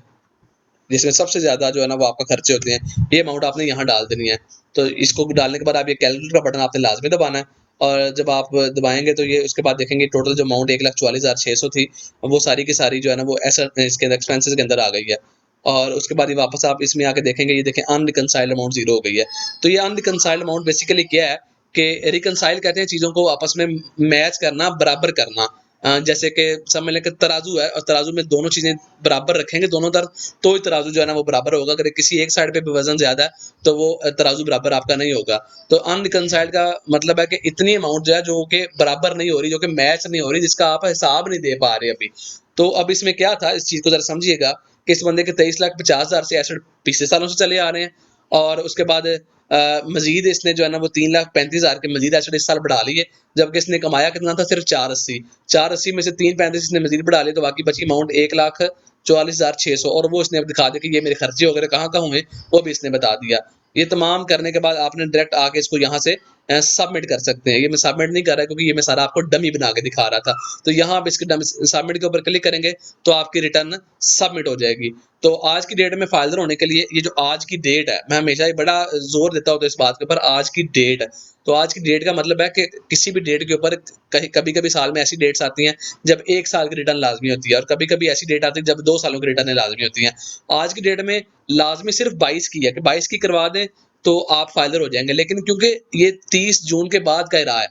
S1: जिसमें सबसे ज़्यादा जो है ना वो आपका खर्चे होते हैं, ये अमाउंट आपने यहाँ डाल देनी है। तो इसको डालने के बाद आप ये कैलकुलेट का बटन आपने लाज़मी दबाना है और जब आप दबाएँगे तो ये उसके बाद देखेंगे टोटल जो अमाउंट 1,44,600 थी, वो सारी की सारी जो है ना वो इसके अंदर एक्सपेंसेस के अंदर आ गई है। और उसके बाद ये वापस आप इसमें आके देखेंगे, ये देखें अनरिकंसाइल्ड अमाउंट 0 हो गई है। तो ये अनरिकंसाइल्ड अमाउंट बेसिकली क्या है कि रिकंसाइल कहते हैं चीज़ों को आपस में मैच करना, बराबर करना। जैसे कि समझ लें कि तराजू है और तराजू में दोनों चीज़ें बराबर रखेंगे दोनों तरफ, तो ही तराजू जो है ना वो बराबर होगा। अगर किसी एक साइड पे भी वज़न ज़्यादा है, तो वो तराजू बराबर आपका नहीं होगा। तो अनरिकंसाइल्ड का मतलब है कि इतनी अमाउंट जो है जो कि बराबर नहीं हो रही, जो कि मैच नहीं हो रही, जिसका आप हिसाब नहीं दे पा रहे अभी। तो अब इसमें क्या था, इस चीज़ को ज़रा समझिएगा कि इस बंदे के 23,50,000 से एसेट पिछले सालों से चले आ रहे हैं और उसके बाद मज़ीद इसने जो है ना वो 3,35,000 के मज़ीद एसेट इस साल बढ़ा लिए, जबकि इसने कमाया कितना था, सिर्फ 480। 480 में से 335 इसने मज़ीद बढ़ा लिए, तो बाकी बची अमाउंट 1,44,600 और वो इसने अब दिखा दिया कि ये मेरे खर्चे वगैरह कहाँ-कहाँ हुए, वो भी इसने बता दिया। ये तमाम करने के बाद आपने डायरेक्ट आके इसको यहाँ से सबमिट कर सकते हैं। ये मैं सबमिट नहीं कर रहा क्योंकि ये मैं सारा आपको डमी बना के दिखा रहा था। तो यहाँ आप इसके डमी सबमिट के ऊपर क्लिक करेंगे, तो आपकी रिटर्न सबमिट हो जाएगी। तो आज की डेट में फ़ायदा होने के लिए ये जो आज की डेट है, मैं हमेशा ही बड़ा ज़ोर देता हूँ तो इस बात के ऊपर, आज की डेट है। तो आज की डेट का मतलब है कि किसी भी डेट के ऊपर कहीं कभी-कभी साल में ऐसी डेट्स आती हैं जब 1 साल की रिटर्न लाज़मी होती है और कभी-कभी ऐसी डेट आती है जब 2 सालों की रिटर्नें लाज़मी होती हैं। आज की डेट में लाज़मी सिर्फ़ 22 की है कि 22 की करवा दें तो आप फाइलर हो जाएँगे। लेकिन क्योंकि ये 30 जून के बाद कह रहा है,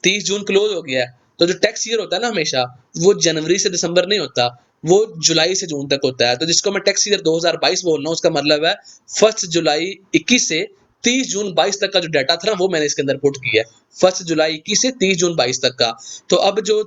S1: 30 जून क्लोज़ हो गया है, तो जो टैक्स ईयर होता है ना हमेशा, वो जनवरी से दिसंबर नहीं होता, वो जुलाई से जून तक होता है। तो जिसको मैं टैक्स ईयर 2022 बोल रहा हूँ, उसका मतलब है 1 जुलाई 21 से 30 जून 22 तक का जो डाटा था ना, वो मैंने इसके अंदर पुट किया है। 1 जुलाई 21 से 30 जून 22 तक का। तो अब जो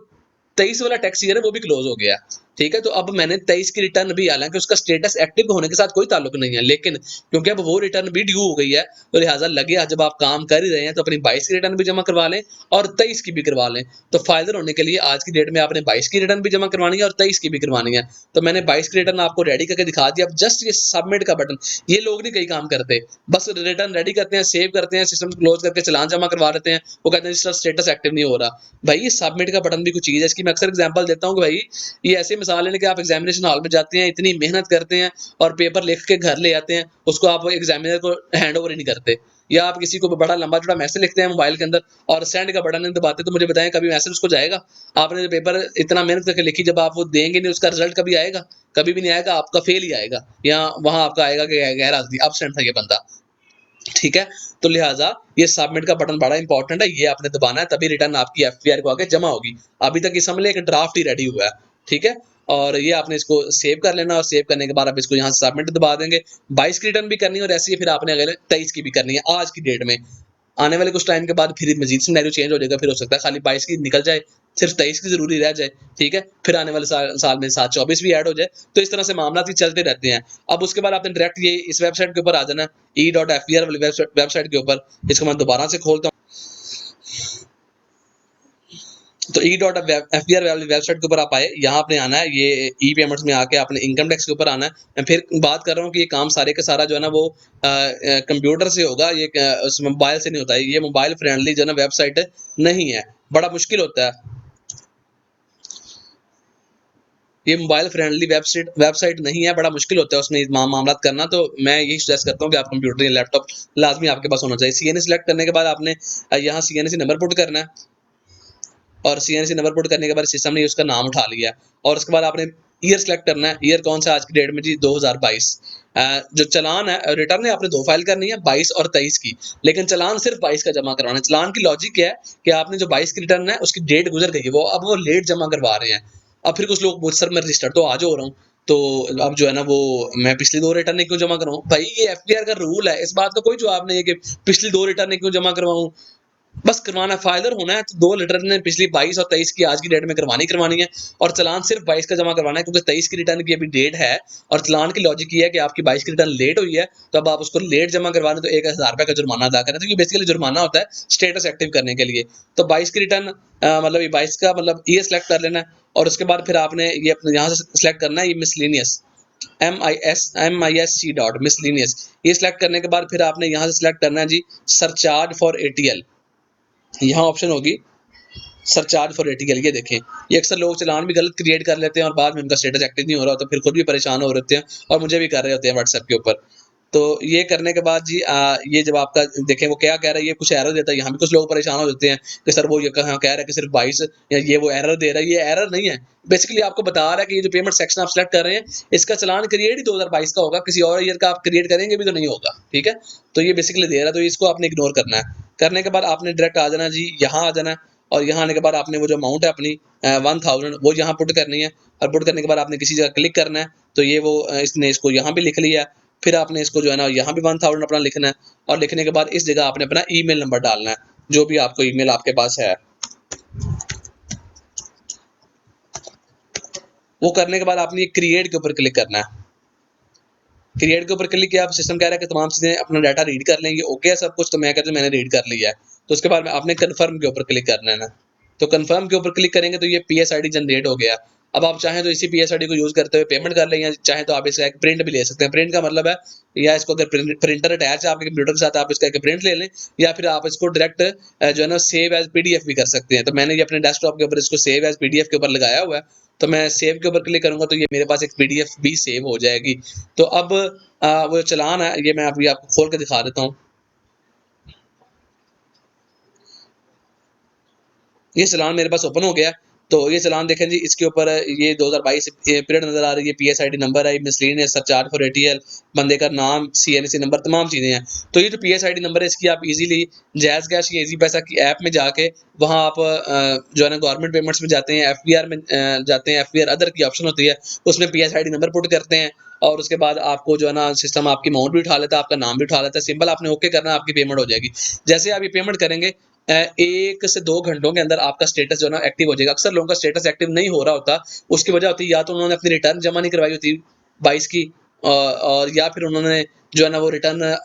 S1: 23 वाला टैक्स ईयर है वो भी क्लोज़ हो गया। ठीक है? तो अब मैंने 23 की रिटर्न भी, हालाँकि उसका स्टेटस एक्टिव होने के साथ कोई ताल्लुक नहीं है, लेकिन क्योंकि अब वो रिटर्न भी ड्यू हो गई है, तो लिहाज़ा लगे आज जब आप काम कर ही रहे हैं, तो अपनी 22 की रिटर्न भी जमा करवा लें और 23 की भी करवा लें। तो फ़ायदा होने के लिए आज की डेट में आपने 22 की रिटर्न भी जमा करवानी है और 23 की भी करवानी है। तो मैंने 22 की रिटर्न आपको रेडी करके दिखा दिया। अब जस्ट ये सबमिट का बटन, ये लोग नहीं कई काम करते। बस रिटर्न रेडी करते हैं, सेव करते हैं, सिस्टम क्लोज़ करके चालान जमा करवा देते हैं। वो कहते हैं सर स्टेटस एक्टिव नहीं हो रहा। भाई ये सबमिट का बटन भी कुछ चीज़ है। इसकी मैं अक्सर एग्ज़ाम्पल देता हूँ कि भाई ये ऐसी मिसाल है ना कि आप एग्ज़ामिनेशन हॉल में जाते हैं, इतनी मेहनत करते हैं और पेपर लिख के घर ले आते हैं, उसको आप एग्ज़ामिनर को हैंड ओवर ही नहीं करते। या आप किसी को बड़ा लंबा-चौड़ा मैसेज लिखते हैं मोबाइल के अंदर और सेंड का बटन नहीं दबाते, तो मुझे बताएँ कभी मैसेज उसको जाएगा? आपने जो पेपर इतना मेहनत करके लिखी, जब आप वो देंगे नहीं, उसका रिज़ल्ट कभी आएगा? कभी भी नहीं आएगा, आपका फेल ही आएगा या वहाँ आपका आएगा कि गैर हाज़िरी, एब्सेंट था ये बंदा। ठीक है? तो लिहाज़ा ये सबमिट का बटन बड़ा इंपॉर्टेंट है, ये आपने दबाना है, तभी रिटर्न आपकी एफपीआर को आके जमा होगी। अभी तक ये समझ लें एक ड्राफ्ट ही रेडी हुआ है, ठीक है? और ये आपने इसको सेव कर लेना और सेव करने के बाद आप इसको यहाँ से सबमिट दबा देंगे। 22 की रिटर्न भी करनी है और ऐसे ही फिर आपने अगले 23 की भी करनी है आज की डेट में। आने वाले कुछ टाइम के बाद फिर मज़ीद सिनेरियो चेंज हो जाएगा, फिर हो सकता है खाली 22 की निकल जाए, सिर्फ 23 की ज़रूरी रह जाए, ठीक है? फिर आने वाले साल में साथ 24 भी ऐड हो जाए, तो इस तरह से मामलात भी चलते रहते हैं। अब उसके बाद आपने डायरेक्ट ये इस वेबसाइट के ऊपर आ जाना है, e.fbr वाली वेबसाइट के ऊपर, इसको मैं दोबारा से खोलता हूँ। तो e.fbr वाली वेबसाइट के ऊपर आप आए, यहाँ आपने आना है, ये ई-पेमेंट्स में आके आपने इनकम टैक्स के ऊपर आना है। मैं फिर बात कर रहा हूँ कि ये काम सारे का सारा जो है ना वो कंप्यूटर से होगा, ये मोबाइल से नहीं होता है, ये मोबाइल फ्रेंडली जो है ना वेबसाइट नहीं है, बड़ा मुश्किल होता है। ये मोबाइल फ्रेंडली वेबसाइट नहीं है, बड़ा मुश्किल होता है उसमें मामलात करना, तो मैं यही सजेस्ट करता हूँ कि आप कंप्यूटर या लैपटॉप लाज़मी आपके पास होना चाहिए। सीएनए सेलेक्ट करने के बाद आपने यहाँ सीएनसी नंबर पुट करना है, और सीएनसी नंबर पुट करने के बाद सिस्टम ने उसका नाम उठा लिया, और उसके बाद आपने ईयर सेलेक्ट करना है। ईयर कौन सा आज की डेट में जी 2022। जो चालान है रिटर्न है आपने 2 फाइल करनी है, 22 और 23 की, लेकिन चालान सिर्फ 22 का जमा करवाना है। चालान की लॉजिक क्या है कि आपने जो 22 की रिटर्न है उसकी डेट गुजर गई है, वो अब वो लेट जमा करवा रहे हैं। अब फिर कुछ लोग बोलते सर मैं रजिस्टर्ड तो आज हो रहा हूँ, तो अब जो है ना वो मैं पिछली 2 रिटर्न क्यों जमा करवाऊँ? भाई ये एफबीआर का रूल है, इस बात का कोई जवाब नहीं है कि पिछली 2 रिटर्न क्यों जमा करवाऊँ? बस करवाना फाइलर होना है, तो 2 रिटर्न ने पिछली 22 और 23 की आज की डेट में करवानी है, और चालान सिर्फ 22 का जमा करवाना है, क्योंकि 23 की रिटर्न की अभी डेट है, और चालान की लॉजिक ये है कि आपकी 22 की रिटर्न लेट हुई है, तो अब आप उसको लेट जमा करवा रहे हैं, तो 1000 रुपए का जुर्माना अदा करें। तो ये बेसिकली जुर्माना होता है स्टेटस एक्टिव करने के लिए। तो 22 की रिटर्न मतलब ये 22 का मतलब ये सिलेक्ट कर लेना है, और उसके बाद फिर आपने ये अपने यहाँ से सिलेक्ट करना है ये मिसलेनियस, MISC डॉट मिसलेनियस, ये सिलेक्ट करने के बाद फिर आपने यहाँ से सिलेक्ट करना है जी सरचार्ज फॉर ATL। यहाँ ऑप्शन होगी सरचार्ज फॉर एटीएल, ये देखें, ये अक्सर लोग चालान भी गलत क्रिएट कर लेते हैं और बाद में उनका स्टेटस एक्टिव नहीं हो रहा होता, फिर खुद भी परेशान हो रहे हैं, और मुझे भी कर रहे होते हैं व्हाट्सएप के ऊपर। तो ये करने के बाद जी ये जब आपका देखें वो क्या कह रहा है, ये कुछ एरर देता है, यहाँ भी कुछ लोग परेशान हो जाते हैं कि सर वो ये कहाँ कह रहा है कि सिर्फ 22, या ये वो एरर दे रहा है, ये एरर नहीं है। बेसिकली आपको बता रहा है कि ये जो पेमेंट सेक्शन आप सेलेक्ट कर रहे हैं, इसका चालान क्रिएट ही 2022 का होगा, किसी और ईयर का आप क्रिएट करेंगे भी तो नहीं होगा, ठीक है? तो ये बेसिकली दे रहा है, तो इसको आपने इग्नोर करना है। करने के बाद आपने डायरेक्ट आ जाना जी, यहाँ आ जाना है, और यहाँ आने के बाद आपने वो जो अमाउंट है अपनी 1000 वो यहाँ पुट करनी है, और पुट करने के बाद आपने किसी जगह क्लिक करना है, तो ये वो इसने इसको यहाँ भी लिख लिया। फिर आपने इसको जो है ना यहाँ भी 1000 अपना लिखना है, और लिखने के बाद इस जगह आपने अपना ईमेल नंबर डालना है, जो भी आपको ईमेल आपके पास है। वो करने के बाद आपने क्रिएट के ऊपर क्लिक करना है। क्रिएट के ऊपर क्लिक किया, सिस्टम कह रहा है कि तमाम चीज़ें अपना डाटा रीड कर लेंगे, ओके है सब कुछ, तो मैं कहता हूँ मैंने रीड कर लिया है। तो उसके बाद आपने कन्फर्म के ऊपर क्लिक करना है ना, तो कन्फर्म के ऊपर क्लिक करेंगे तो ये पीएसआईडी जनरेट हो गया। अब आप चाहें तो इसी पीएसआईडी को यूज़ करते हुए पेमेंट कर लें, या चाहें तो आप इसका एक प्रिंट भी ले सकते हैं। प्रिंट का मतलब है, या इसको अगर प्रिंटर अटैच है आपके कंप्यूटर के साथ, आप इसका एक प्रिंट ले लें, या फिर आप इसको डायरेक्ट जो है ना सेव एज पीडीएफ भी कर सकते हैं। तो मैंने ये अपने डेस्कटॉप के ऊपर इसको सेव एज पीडीएफ के ऊपर लगाया हुआ है, तो मैं सेव के ऊपर क्लिक करूंगा तो ये मेरे पास एक पीडीएफ भी सेव हो जाएगी। तो अब वो चालान है, ये मैं अभी आपको खोल के दिखा देता हूँ। ये चालान मेरे पास ओपन हो गया। तो ये चालान देखें जी, इसके ऊपर ये 2022 पीरियड नज़र आ रही है, पीएसआईडी नंबर है, मिसलेनियस सरचार्ज फॉर एटीएल, बंदे का नाम, सीएनसी नंबर, तमाम चीज़ें हैं। तो ये जो पीएसआईडी नंबर है, इसकी आप इजीली जैज़ कैश या ईज़ी पैसा की ऐप में जाके वहाँ आप जो है ना गवर्नमेंट पेमेंट्स में जाते हैं, एफबीआर में जाते हैं, एफबीआर अदर की ऑप्शन होती है, उसमें पीएसआईडी नंबर पुट करते हैं, और उसके बाद आपको जो है ना सिस्टम आपकी अमाउंट भी उठा लेता है, आपका नाम भी उठा लेता है। सिंपल आपने ओके करना है, आपकी पेमेंट हो जाएगी। जैसे आप ये पेमेंट करेंगे 1 से 2 घंटों के अंदर आपका स्टेटस जो है ना एक्टिव हो जाएगा। अक्सर लोगों का स्टेटस एक्टिव नहीं हो रहा होता, उसकी वजह होती है या तो उन्होंने अपनी रिटर्न जमा नहीं करवाई होती 22 की, और या फिर उन्होंने जो है ना वो रिटर्न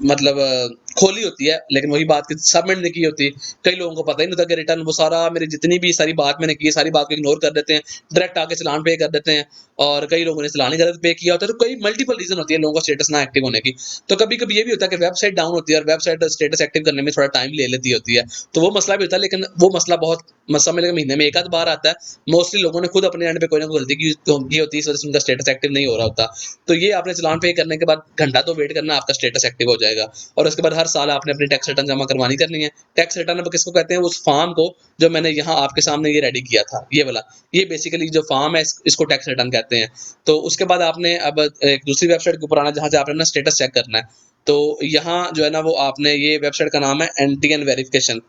S1: मतलब खोली होती है, लेकिन वही बात कि सबमिट नहीं की होती। कई लोगों को पता ही नहीं होता कि रिटर्न वो सारा मेरी जितनी भी सारी बात मैंने की है, सारी बात को इग्नोर कर देते हैं, डायरेक्ट आके चालान पे कर देते हैं, और कई लोगों ने चालान ही गलत पे किया होता है। तो कई मल्टीपल रीज़न होती है लोगों का स्टेटस ना एक्टिव होने की। तो कभी-कभी ये भी होता है कि वेबसाइट डाउन होती है, और वेबसाइट स्टेटस एक्टिव करने में थोड़ा टाइम ले लेती होती है। तो वो मसला भी होता है, लेकिन वो मसला बहुत समझ लें महीने में 1 आध बार आता है। मोस्टली लोगों ने खुद अपने एंड पे कोई ना कोई गलती की होती है, इस वजह से उनका स्टेटस एक्टिव नहीं हो रहा होता। तो ये आपने चालान पे करने के बाद घंटा तो वेट करना, आपका स्टेटस एक्टिव हो जाएगा, और उसके बाद हर साल आपने अपनी टैक्स रिटर्न जमा करवानी करनी है। टैक्स रिटर्न अब किसको कहते हैं? उस फॉर्म को जो मैंने यहाँ आपके सामने ये रेडी किया था, ये वाला। ये बेसिकली जो फॉर्म है इसको टैक्स रिटर्न कहते हैं। तो उसके बाद आपने अब एक दूसरी वेबसाइट के ऊपर आना है, जहाँ से आपने अपना स्टेटस चेक करना है। तो यहाँ जो है ना वो आपने ये वेबसाइट का नाम है NTN verification,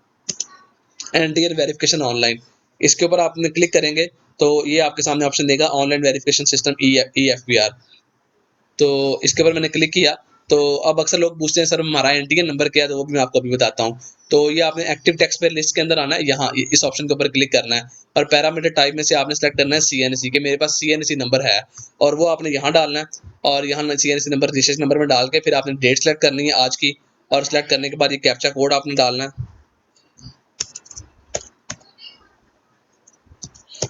S1: NTR verification online. इसके ऊपर आपने क्लिक करेंगे तो ये आपके सामने ऑप्शन देगा ऑनलाइन वेरिफिकेशन सिस्टम ईएफपीआर। तो इसके ऊपर मैंने क्लिक किया, तो अब अक्सर लोग पूछते हैं सर हमारा एनटीएन नंबर क्या है, तो वो भी मैं आपको अभी बताता हूँ। तो ये आपने एक्टिव टैक्स पेयर लिस्ट के अंदर आना है, यहाँ इस ऑप्शन के ऊपर क्लिक करना है और पैरामीटर टाइप में से आपने सेलेक्ट करना है सीएनसी के मेरे पास सीएनसी नंबर है और वो आपने यहाँ डालना है और यहाँ सीएनसी नंबर रजिस्ट्रेशन नंबर में डाल के फिर आपने डेट सेलेक्ट करनी है आज की और सेलेक्ट करने के बाद ये कैप्चा कोड आपने डालना है।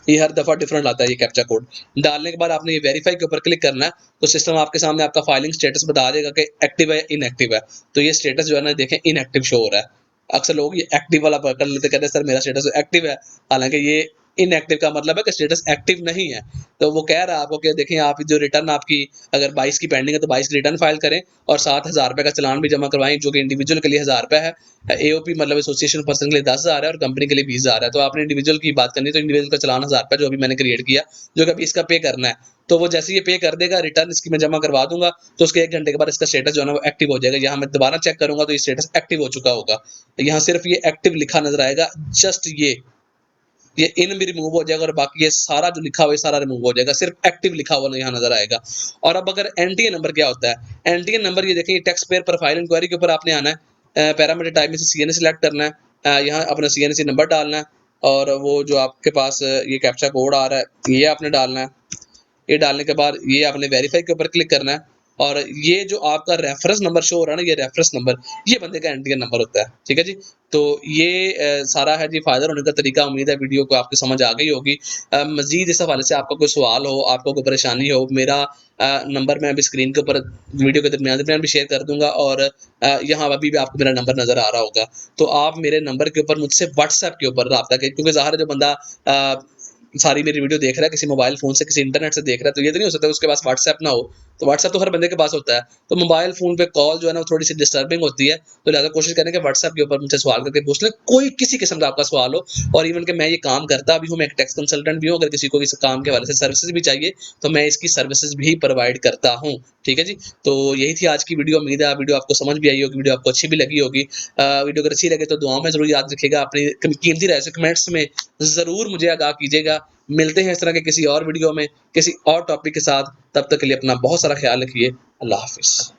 S1: ये हर दफ़ा डिफरेंट आता है ये कैप्चा कोड। डालने के बाद आपने ये वेरीफाई के ऊपर क्लिक करना है, तो सिस्टम आपके सामने आपका फाइलिंग स्टेटस बता देगा कि एक्टिव है या इनएक्टिव है। तो ये स्टेटस जो है ना देखें इनएक्टिव शो हो रहा है। अक्सर लोग ये एक्टिव वाला कर लेते कहते हैं सर मेरा स्टेटस एक्टिव है, हालाँकि ये इनएक्टिव का मतलब है कि स्टेटस एक्टिव नहीं है। तो वो कह रहा है आपको कि देखिए आप जो रिटर्न आपकी अगर 22 की पेंडिंग है तो 22 की रिटर्न फाइल करें और साथ ₹1000 का चालान भी जमा करवाएँ जो कि इंडिविजुअल के लिए ₹1000 है। एओपी मतलब एसोसिएशन पर्सन के लिए 10,000 है और कंपनी के लिए 20,000 है। तो आपने इंडिविजुअल की बात करनी है तो इंडिविजुअल का चालान ₹1000 जो अभी मैंने क्रिएट किया, जो कि अभी इसका पे करना है। तो वो जैसे ही ये पे कर देगा रिटर्न इसकी मैं जमा करवा दूँगा, तो उसके 1 घंटे के बाद इसका स्टेटस जो है ना वो एक्टिव हो जाएगा। यहाँ मैं दोबारा चेक करूँगा तो ये स्टेटस एक्टिव हो चुका होगा। यहाँ सिर्फ़ ये एक्टिव लिखा नज़र आएगा, जस्ट ये इन भी रिमूव हो जाएगा और बाकी ये सारा जो लिखा हुआ है सारा रिमूव हो जाएगा, सिर्फ एक्टिव लिखा हुआ यहाँ नजर आएगा। और अब अगर एनटीए नंबर क्या होता है, एनटीए नंबर ये देखें टैक्स पेयर प्रोफाइल इंक्वायरी के ऊपर आपने आना है, पैरामीटर टाइप में से सीएनए सिलेक्ट करना है, यहाँ अपना सीएनसी नंबर डालना है और वो जो आपके पास ये कैप्चा कोड आ रहा है ये आपने डालना है। ये डालने के बाद ये आपने वेरीफाई के ऊपर क्लिक करना है और ये जो आपका रेफरेंस नंबर शो हो रहा है ना, ये रेफरेंस नंबर ये बंदे का एनटीएन नंबर होता है। ठीक है जी, तो ये सारा है जी फायदा होने का तरीका। उम्मीद है वीडियो को आपकी समझ आ गई होगी। मजीद इस हवाले से आपका कोई सवाल हो, आपको कोई परेशानी हो, मेरा नंबर मैं अभी स्क्रीन के ऊपर वीडियो के दरमियान भी शेयर कर दूंगा और यहाँ अभी भी आपको मेरा नंबर नजर आ रहा होगा। तो आप मेरे नंबर के ऊपर मुझसे व्हाट्सएप के ऊपर रब्ता करें, क्योंकि ज़ाहिर है जो बंदा सारी मेरी वीडियो देख रहा है किसी मोबाइल फ़ोन से, किसी इंटरनेट से देख रहा है, तो ये तो नहीं हो सकता उसके पास व्हाट्सएप ना हो। तो व्हाट्सएप तो हर बंदे के पास होता है। तो मोबाइल फ़ोन पे कॉल जो है ना वो थोड़ी-सी डिस्टर्बिंग होती है, तो लिहाज़ा कोशिश करें कि व्हाट्सएप के ऊपर मुझसे सवाल करके पूछ लें, कोई किसी किस्म का आपका सवाल हो। और इवन कि मैं ये काम करता भी हूँ, मैं एक टैक्स कंसल्टेंट भी हूँ, अगर किसी को इस काम के हवाले से सर्विसेज़ भी चाहिए, तो मैं इसकी सर्विसेज़ भी प्रोवाइड करता हूँ। ठीक है जी? तो यही थी आज की वीडियो। उम्मीद है वीडियो आपको समझ भी आई होगी, वीडियो आपको अच्छी भी लगी होगी। वीडियो अगर अच्छी लगे तो दुआओं में ज़रूर याद रखिएगा, अपनी कीमती राय से कमेंट्स में ज़रूर मुझे आगाह कीजिएगा। मिलते हैं इस तरह के किसी और वीडियो में, किसी और टॉपिक के साथ। तब तक के लिए अपना बहुत सारा ख्याल रखिए। अल्लाह हाफ़िज़।